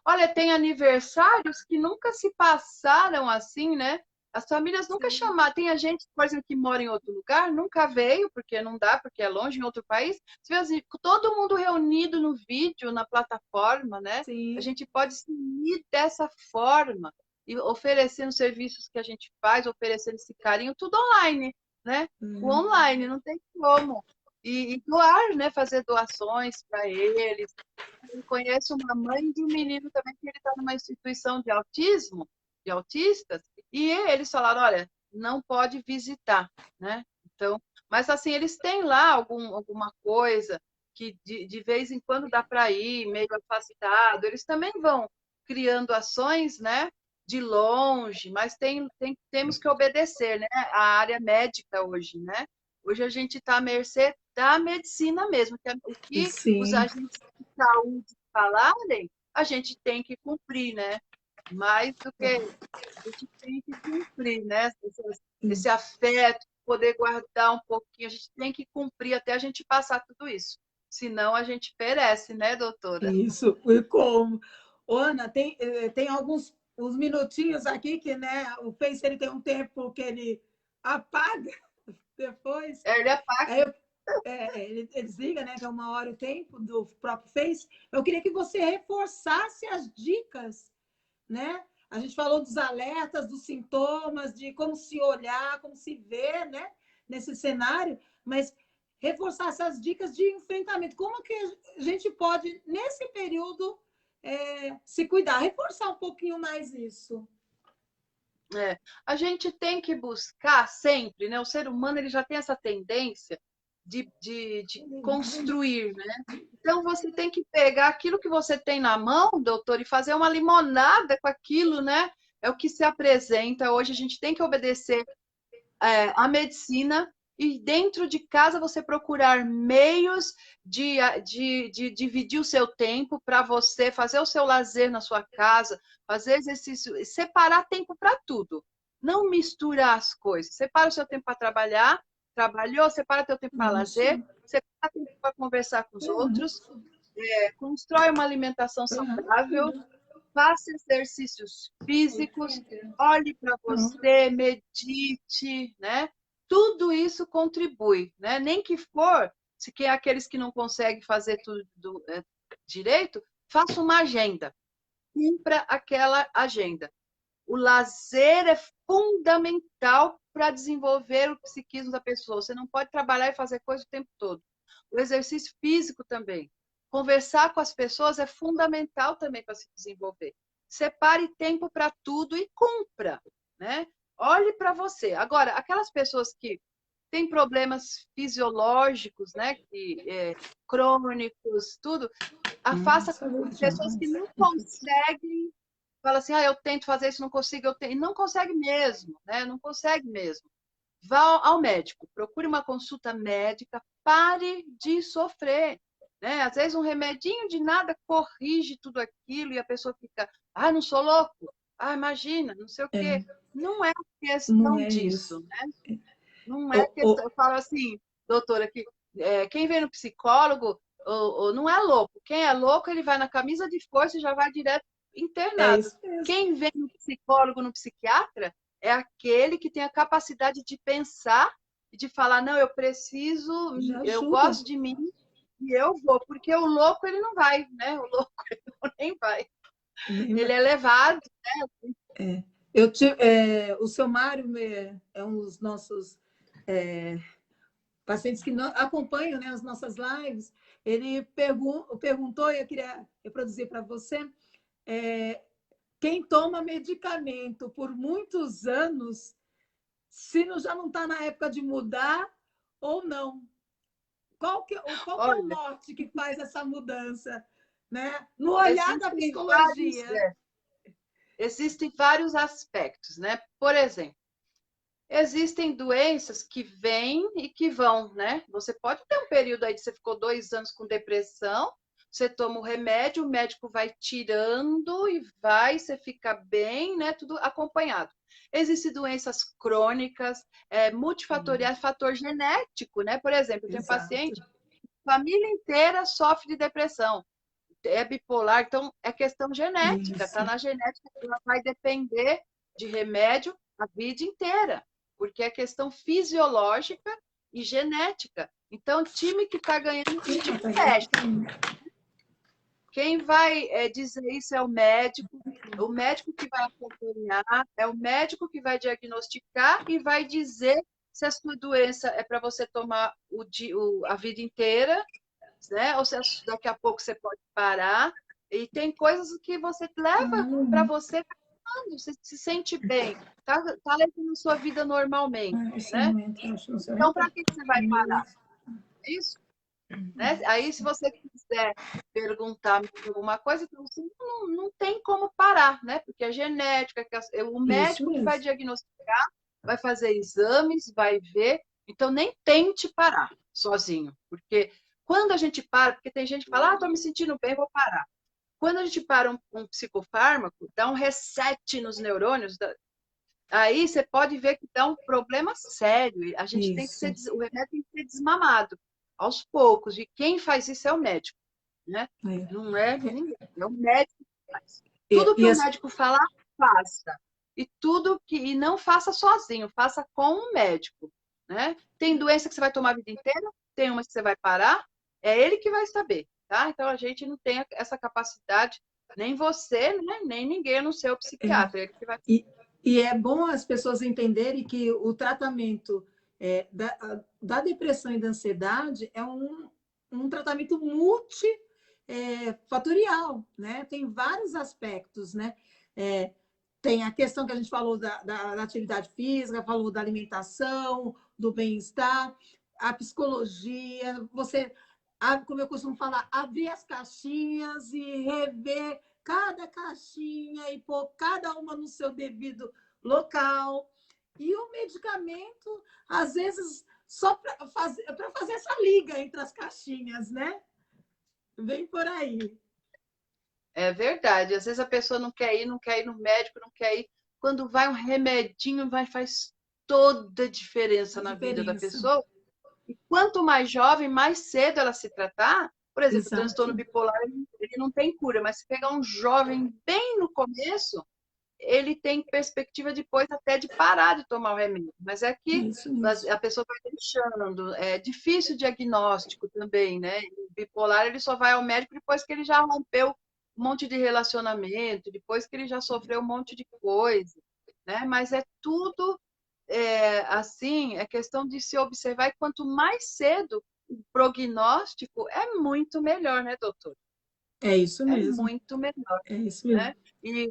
Olha, tem aniversários que nunca se passaram assim, né? As famílias nunca chamaram. Tem a gente, por exemplo, que mora em outro lugar, nunca veio, porque não dá, porque é longe, em outro país. Você vê assim, todo mundo reunido no vídeo, na plataforma, né? Sim. A gente pode se unir dessa forma, e oferecendo serviços que a gente faz, oferecendo esse carinho, tudo online, né? O online, não tem como. E doar, né? Fazer doações para eles. Eu conheço uma mãe de um menino também que ele está numa instituição de autismo, de autistas, e eles falaram, olha, não pode visitar, né? Então, mas assim, eles têm lá alguma coisa que de vez em quando dá para ir, meio afastado, eles também vão criando ações, né? De longe, mas temos que obedecer, né? A área médica hoje, né? Hoje a gente está à mercê da medicina mesmo, que é o que os Sim. agentes de saúde falarem, a gente tem que cumprir, né? Mais do que a gente tem que cumprir, né? Esse afeto, poder guardar um pouquinho, a gente tem que cumprir até a gente passar tudo isso. Senão a gente perece, né, doutora? Isso, e como? Ana, tem alguns uns minutinhos aqui que, né, o Face ele tem um tempo que ele apaga depois. Ele apaga. Aí ele desliga, né? Que é 1 hora o tempo do próprio Face. Eu queria que você reforçasse as dicas, né? A gente falou dos alertas, dos sintomas, de como se olhar, como se ver, né? Nesse cenário, mas reforçar essas dicas de enfrentamento. Como que a gente pode, nesse período, se cuidar? Reforçar um pouquinho mais isso. A gente tem que buscar sempre, né? O ser humano ele já tem essa tendência de construir, né? Então você tem que pegar aquilo que você tem na mão, doutor, e fazer uma limonada com aquilo, né? É o que se apresenta hoje. A gente tem que obedecer à medicina e dentro de casa você procurar meios de dividir o seu tempo para você fazer o seu lazer na sua casa, fazer exercício, separar tempo para tudo. Não misturar as coisas. Separa o seu tempo para trabalhar, trabalhou, separa o seu tempo para lazer, separa tempo para conversar com os outros, constrói uma alimentação saudável, faça exercícios físicos, olhe para você, medite, né? Tudo isso contribui, né? Nem que for, se quer aqueles que não conseguem fazer tudo direito, faça uma agenda, cumpra aquela agenda. O lazer é fundamental para desenvolver o psiquismo da pessoa. Você não pode trabalhar e fazer coisa o tempo todo. O exercício físico também. Conversar com as pessoas é fundamental também para se desenvolver. Separe tempo para tudo e cumpra, né? Olhe para você. Agora, aquelas pessoas que têm problemas fisiológicos, né? Crônicos, tudo, afasta pessoas que não conseguem. Fala assim, eu tento fazer isso, não consigo, e não consegue mesmo, né? Não consegue mesmo. Vá ao médico, procure uma consulta médica, pare de sofrer, né? Às vezes um remedinho de nada corrige tudo aquilo e a pessoa fica, não sou louco, imagina, não sei o quê. Não é questão disso, né? Não é questão. Eu falo assim, doutora, que quem vem no psicólogo não é louco. Quem é louco, ele vai na camisa de força e já vai direto internado. Quem vem no psicólogo, no psiquiatra, é aquele que tem a capacidade de pensar e de falar, não, eu preciso, eu gosto de mim e eu vou, porque o louco ele não vai, né? O louco ele nem vai. Ele é levado, né? O seu Mário é um dos nossos pacientes que acompanham, né, as nossas lives. Ele perguntou, e eu queria reproduzir para você, quem toma medicamento por muitos anos, se já não está na época de mudar ou não. Qual que é o norte que faz essa mudança? Né? No olhar da psicologia. Existem vários aspectos, né? Por exemplo, existem doenças que vêm e que vão, né? Você pode ter um período aí de você ficou 2 anos com depressão, você toma o remédio, o médico vai tirando e você fica bem, né? Tudo acompanhado. Existem doenças crônicas, multifatoriais, fator genético, né? Por exemplo, eu tenho paciente, família inteira sofre de depressão, é bipolar, então é questão genética, está na genética, ela vai depender de remédio a vida inteira, porque é questão fisiológica e genética. Então, time que está ganhando, time fecha. Quem vai dizer isso é o médico que vai acompanhar, é o médico que vai diagnosticar e vai dizer se a sua doença é para você tomar a vida inteira, né? Ou se daqui a pouco você pode parar. E tem coisas que você leva para você, você se sente bem, tá levando sua vida normalmente, né? Então, para que você vai parar? Isso? Né? Aí, se você quiser perguntar alguma coisa, então você não tem como parar, né? Porque a genética, o médico que vai diagnosticar, vai fazer exames, vai ver. Então, nem tente parar sozinho. Porque quando a gente para, porque tem gente que fala, estou me sentindo bem, vou parar. Quando a gente para um psicofármaco, dá um reset nos neurônios, aí você pode ver que dá um problema sério. A gente tem que ser, o remédio tem que ser desmamado aos poucos. E quem faz isso é o médico, né? Não é ninguém, é o médico que faz. Tudo que o médico falar, faça. E não faça sozinho, faça com um médico, né? Tem doença que você vai tomar a vida inteira, tem uma que você vai parar, é ele que vai saber, tá? Então a gente não tem essa capacidade, nem você, né? Nem ninguém, a não ser o psiquiatra, ele que vai. E é bom as pessoas entenderem que o tratamento da depressão e da ansiedade é um tratamento multifatorial, né? Tem vários aspectos, né? Tem a questão que a gente falou da atividade física, falou da alimentação, do bem-estar, a psicologia, você, como eu costumo falar, abrir as caixinhas e rever cada caixinha e pôr cada uma no seu devido local. E o medicamento, às vezes, só para fazer essa liga entre as caixinhas, né? Vem por aí. É verdade. Às vezes a pessoa não quer ir no médico, não quer ir. Quando vai um remedinho, faz toda a diferença na vida da pessoa. E quanto mais jovem, mais cedo ela se tratar. Por exemplo, o transtorno bipolar, ele não tem cura, mas se pegar um jovem bem no começo, ele tem perspectiva depois até de parar de tomar o remédio. Mas é que a pessoa vai deixando. É difícil o diagnóstico também, né? O bipolar, ele só vai ao médico depois que ele já rompeu um monte de relacionamento, depois que ele já sofreu um monte de coisa, né? Mas é tudo assim, é questão de se observar, e quanto mais cedo o prognóstico é muito melhor, né, doutor? É isso mesmo. É muito melhor. É isso mesmo. Né? E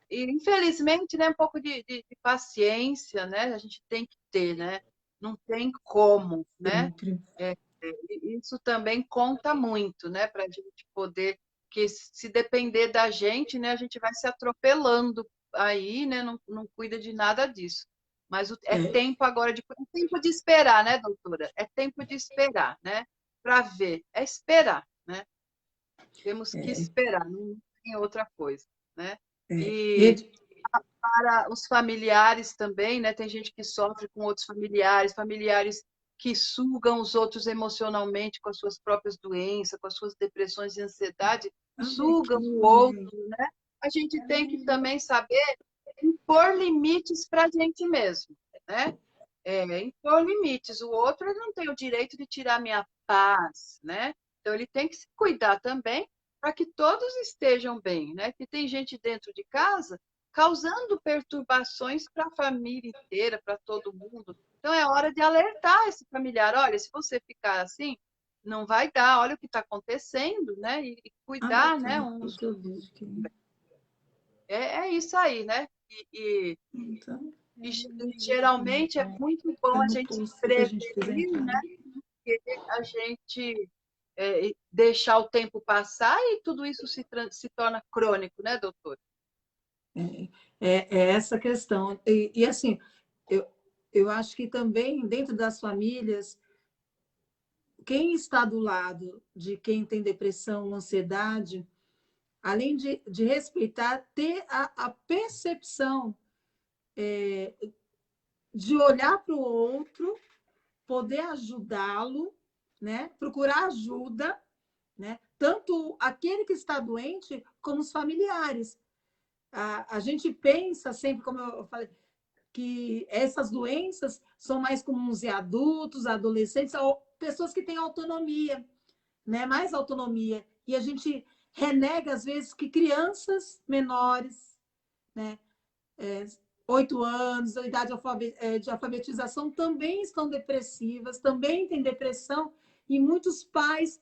infelizmente, né, um pouco de paciência, né? A gente tem que ter, né? Não tem como, né? Isso também conta muito, né? Para a gente poder, que se depender da gente, né? A gente vai se atropelando aí, né? Não cuida de nada disso. Mas tempo agora tempo de esperar, né, doutora? É tempo de esperar, né? Para ver, é esperar, né? Temos que esperar, não tem outra coisa, né? E para os familiares também, né? Tem gente que sofre com outros familiares que sugam os outros emocionalmente com as suas próprias doenças, com as suas depressões e ansiedade, sugam o outro, né? A gente tem que também saber impor limites para a gente mesmo, né? Impor limites. O outro ele não tem o direito de tirar minha paz, né? Então ele tem que se cuidar também para que todos estejam bem, né? Que tem gente dentro de casa causando perturbações para a família inteira, para todo mundo. Então é hora de alertar esse familiar. Olha, se você ficar assim, não vai dar. Olha o que está acontecendo, né? E cuidar, né? Uns... É isso aí, né? E geralmente é muito bom a gente prevenir, né? Porque a gente deixar o tempo passar e tudo isso se torna crônico, né, doutor? É essa questão. E assim, eu acho que também dentro das famílias, quem está do lado de quem tem depressão, ansiedade, além de respeitar, ter a percepção de olhar para o outro, poder ajudá-lo, né? Procurar ajuda, né? Tanto aquele que está doente como os familiares. A gente pensa sempre, como eu falei, que essas doenças são mais comuns em adultos, adolescentes, ou pessoas que têm autonomia, né? Mais autonomia. E a gente renega, às vezes, que crianças menores, né? 8 anos, a idade de alfabetização, também estão depressivas, também têm depressão, e muitos pais,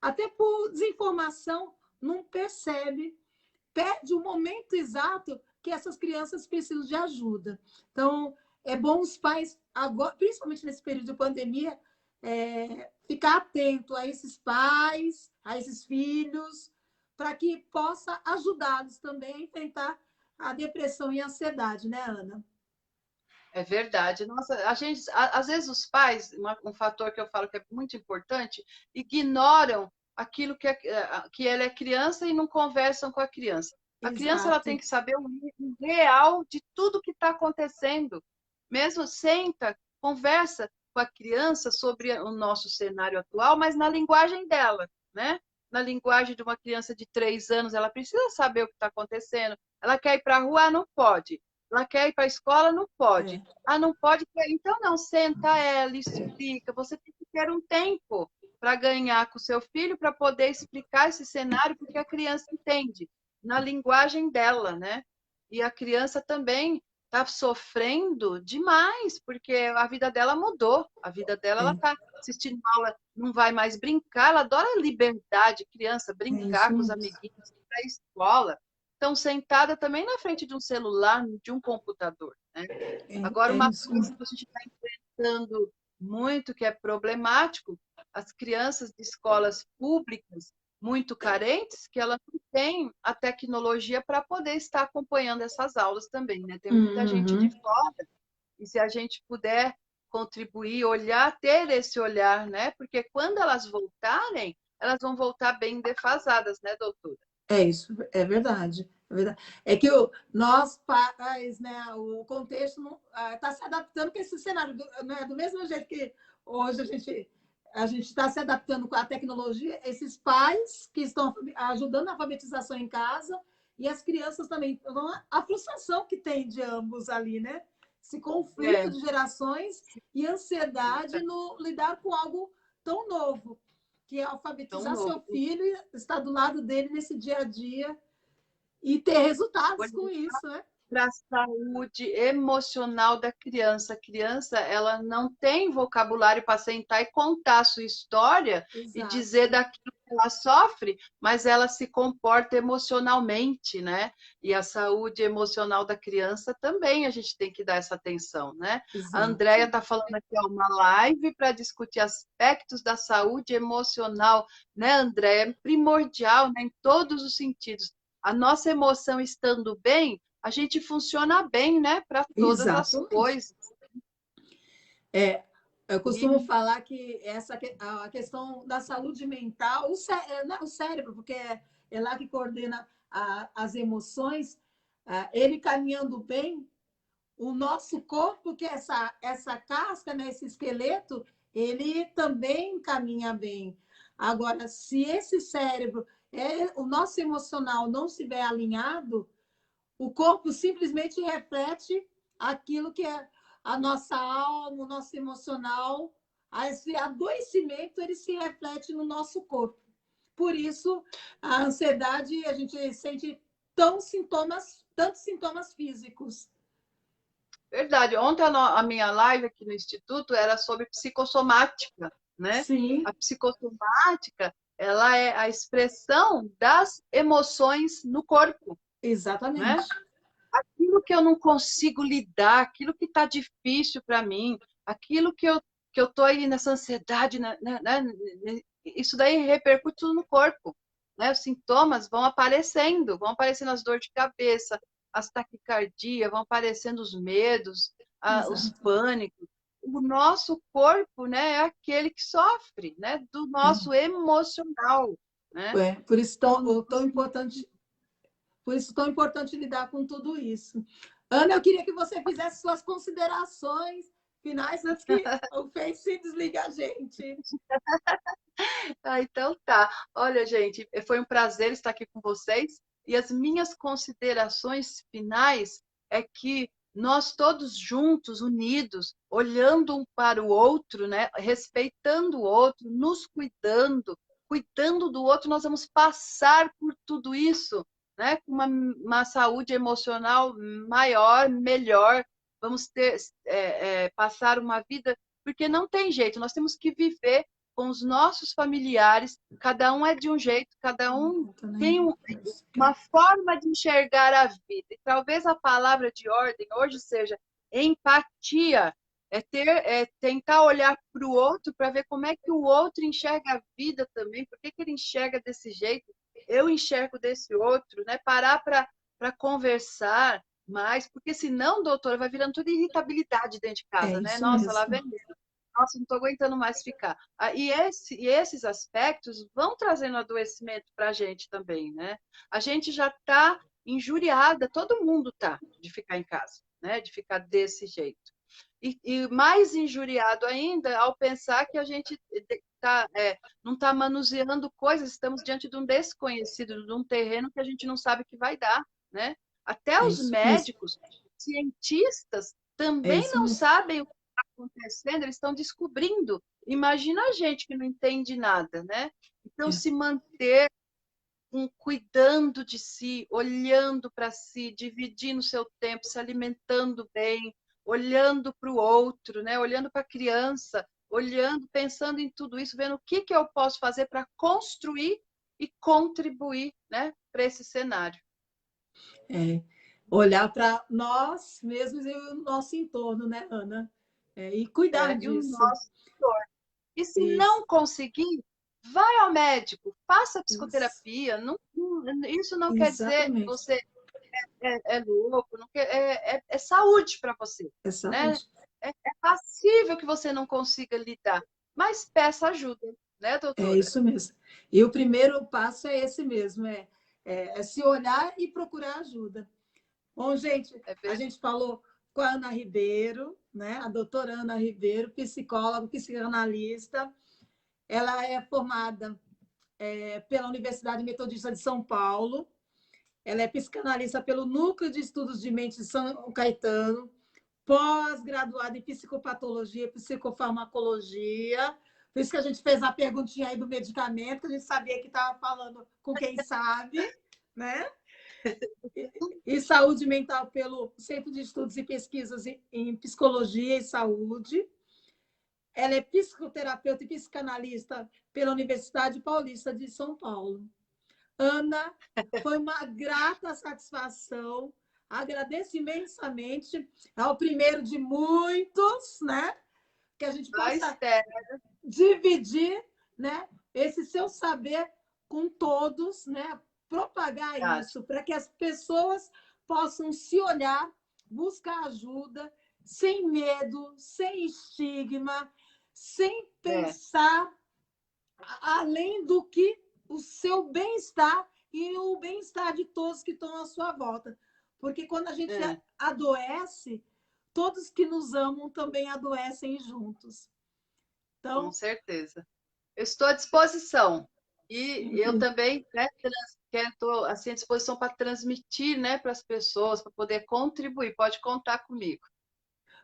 até por desinformação, não percebe, perde o momento exato que essas crianças precisam de ajuda. Então, é bom os pais, agora, principalmente nesse período de pandemia, ficar atento a esses pais, a esses filhos, para que possa ajudá-los também a enfrentar a depressão e a ansiedade, né, Ana? É verdade. Nossa, às vezes os pais, um fator que eu falo que é muito importante, ignoram aquilo que ela é criança e não conversam com a criança. A criança ela tem que saber o real de tudo que está acontecendo. Mesmo senta, conversa com a criança sobre o nosso cenário atual, mas na linguagem dela, né? Na linguagem de uma criança de 3 anos, ela precisa saber o que está acontecendo. Ela quer ir para a rua, não pode. Ela quer ir para a escola, não pode. Não pode. Então, não, senta ela, explica. Você tem que ter um tempo para ganhar com o seu filho, para poder explicar esse cenário, porque a criança entende na linguagem dela, né? E a criança também está sofrendo demais, porque a vida dela mudou. A vida dela, ela está assistindo aula, não vai mais brincar. Ela adora a liberdade, criança, brincar com os amiguinhos, ir para a escola. Estão sentada também na frente de um celular, de um computador, né? Agora, uma coisa que a gente está enfrentando muito, que é problemático, as crianças de escolas públicas muito carentes, que elas não têm a tecnologia para poder estar acompanhando essas aulas também, né? Tem muita gente de fora, e se a gente puder contribuir, olhar, ter esse olhar, né? Porque quando elas voltarem, elas vão voltar bem defasadas, né, doutora? Isso, é verdade. É verdade. É que nós, pais, né, o contexto está se adaptando com esse cenário, né, do mesmo jeito que hoje a gente está se adaptando com a tecnologia, esses pais que estão ajudando a alfabetização em casa e as crianças também. Então, a frustração que tem de ambos ali, né? Esse conflito de gerações e ansiedade no lidar com algo tão novo, que é alfabetizar seu filho e estar do lado dele nesse dia a dia e ter resultados com isso, né? Para a saúde emocional da criança. A criança, ela não tem vocabulário para sentar e contar a sua história e dizer daquilo que ela sofre, mas ela se comporta emocionalmente, né? E a saúde emocional da criança também a gente tem que dar essa atenção, né? A Andréia está falando aqui uma live para discutir aspectos da saúde emocional, né, Andréia? É primordial, né, em todos os sentidos. A nossa emoção estando bem, a gente funciona bem, né? Para todas as coisas. Eu costumo falar que a questão da saúde mental, o cérebro, porque é lá que coordena as emoções, ele caminhando bem, o nosso corpo, que é essa casca, né, esse esqueleto, ele também caminha bem. Agora, se esse cérebro, o nosso emocional não estiver alinhado, o corpo simplesmente reflete aquilo que é a nossa alma, o nosso emocional. Esse adoecimento, ele se reflete no nosso corpo. Por isso, a ansiedade, a gente sente sintomas tantos sintomas físicos. Verdade. Ontem a minha live aqui no Instituto era sobre psicossomática, né? Sim, A psicossomática, ela é a expressão das emoções no corpo, né? exatamente. Aquilo que eu não consigo lidar, aquilo que está difícil para mim, aquilo que eu tô aí nessa ansiedade, isso daí repercute tudo no corpo, né? Os sintomas vão aparecendo as dores de cabeça, as taquicardias, vão aparecendo os medos, os Exato. pânicos. O nosso corpo, né, é aquele que sofre, né, do nosso emocional, né? Por isso Então, tão importante. Por isso, tão importante lidar com tudo isso. Ana, eu queria que você fizesse suas considerações finais antes que o Face desligue a gente. então tá. Olha, gente, foi um prazer estar aqui com vocês. E as minhas considerações finais é que nós todos juntos, unidos, olhando um para o outro, né, respeitando o outro, nos cuidando, cuidando do outro, nós vamos passar por tudo isso, né, com uma saúde emocional maior, melhor. Vamos ter passar uma vida, porque não tem jeito, nós temos que viver com os nossos familiares, cada um é de um jeito, cada um tem uma forma de enxergar a vida. E talvez a palavra de ordem hoje seja empatia, tentar olhar para o outro para ver como é que o outro enxerga a vida também, por que ele enxerga desse jeito, eu enxergo desse outro, né? Parar para conversar mais, porque senão, doutora, vai virando tudo irritabilidade dentro de casa, né? Isso Nossa, lá mesmo. vem nossa, não estou aguentando mais ficar. E esses aspectos vão trazendo adoecimento para a gente também, né? A gente já está injuriada, todo mundo está, de ficar em casa, né? De ficar desse jeito. E mais injuriado ainda ao pensar que a gente não está manuseando coisas, estamos diante de um desconhecido, de um terreno que a gente não sabe que vai dar, né? Até os Isso mesmo. médicos, cientistas, também Isso não mesmo. sabem acontecendo, eles estão descobrindo. Imagina a gente que não entende nada, né? Então, se manter cuidando de si, olhando para si, dividindo o seu tempo, se alimentando bem, olhando para o outro, né? Olhando para a criança, olhando, pensando em tudo isso, vendo o que eu posso fazer para construir e contribuir, né, para esse cenário. Olhar para nós mesmos e o nosso entorno, né, Ana? E cuidar E o disso. nosso entorno. E se Isso. não conseguir, vai ao médico, faça psicoterapia. Isso não quer dizer que você é louco, não é saúde para você. É saúde. Né? É passível que você não consiga lidar, mas peça ajuda, né, doutora? É isso mesmo. E o primeiro passo é esse mesmo, é se olhar e procurar ajuda. Bom, gente, a gente falou com a Ana Ribeiro, né? A doutora Ana Ribeiro, psicóloga, psicanalista. Ela é formada pela Universidade Metodista de São Paulo. Ela é psicanalista pelo Núcleo de Estudos de Mente de São Caetano, pós-graduada em psicopatologia e psicofarmacologia. Por isso que a gente fez a perguntinha aí do medicamento, a gente sabia que estava falando com quem sabe, né? E saúde mental pelo Centro de Estudos e Pesquisas em Psicologia e Saúde. Ela é psicoterapeuta e psicanalista pela Universidade Paulista de São Paulo. Ana, foi uma grata satisfação. Agradeço imensamente. É o primeiro de muitos, né? Que a gente possa dividir, né, esse seu saber com todos, né? Propagar isso, para que as pessoas possam se olhar, buscar ajuda, sem medo, sem estigma, sem pensar além do que o seu bem-estar e o bem-estar de todos que estão à sua volta. Porque quando a gente adoece, todos que nos amam também adoecem juntos. Então, com certeza. Eu estou à disposição. E eu também estou assim, à disposição para transmitir, né, para as pessoas, para poder contribuir. Pode contar comigo.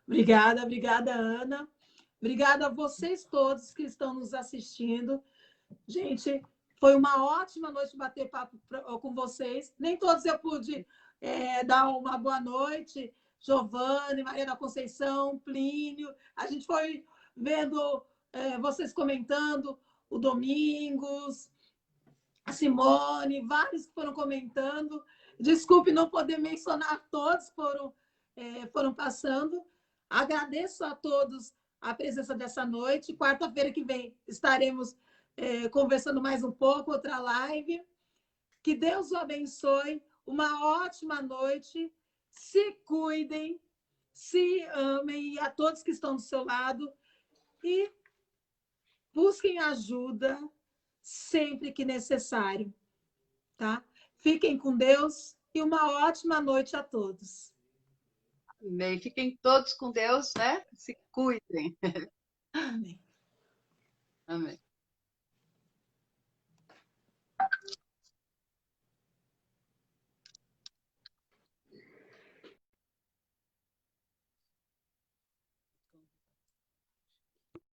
Obrigada, Ana. Obrigada a vocês todos que estão nos assistindo. Gente, foi uma ótima noite bater papo com vocês. Nem todos eu pude dar uma boa noite. Giovanni, Maria da Conceição, Plínio. A gente foi vendo vocês comentando, o Domingos, a Simone, vários que foram comentando. Desculpe não poder mencionar todos que foram passando. Agradeço a todos a presença dessa noite. Quarta-feira que vem estaremos conversando mais um pouco, outra live. Que Deus o abençoe. Uma ótima noite. Se cuidem, se amem, e a todos que estão do seu lado. E busquem ajuda sempre que necessário, tá? Fiquem com Deus e uma ótima noite a todos. Amém. Fiquem todos com Deus, né? Se cuidem. Amém. Amém.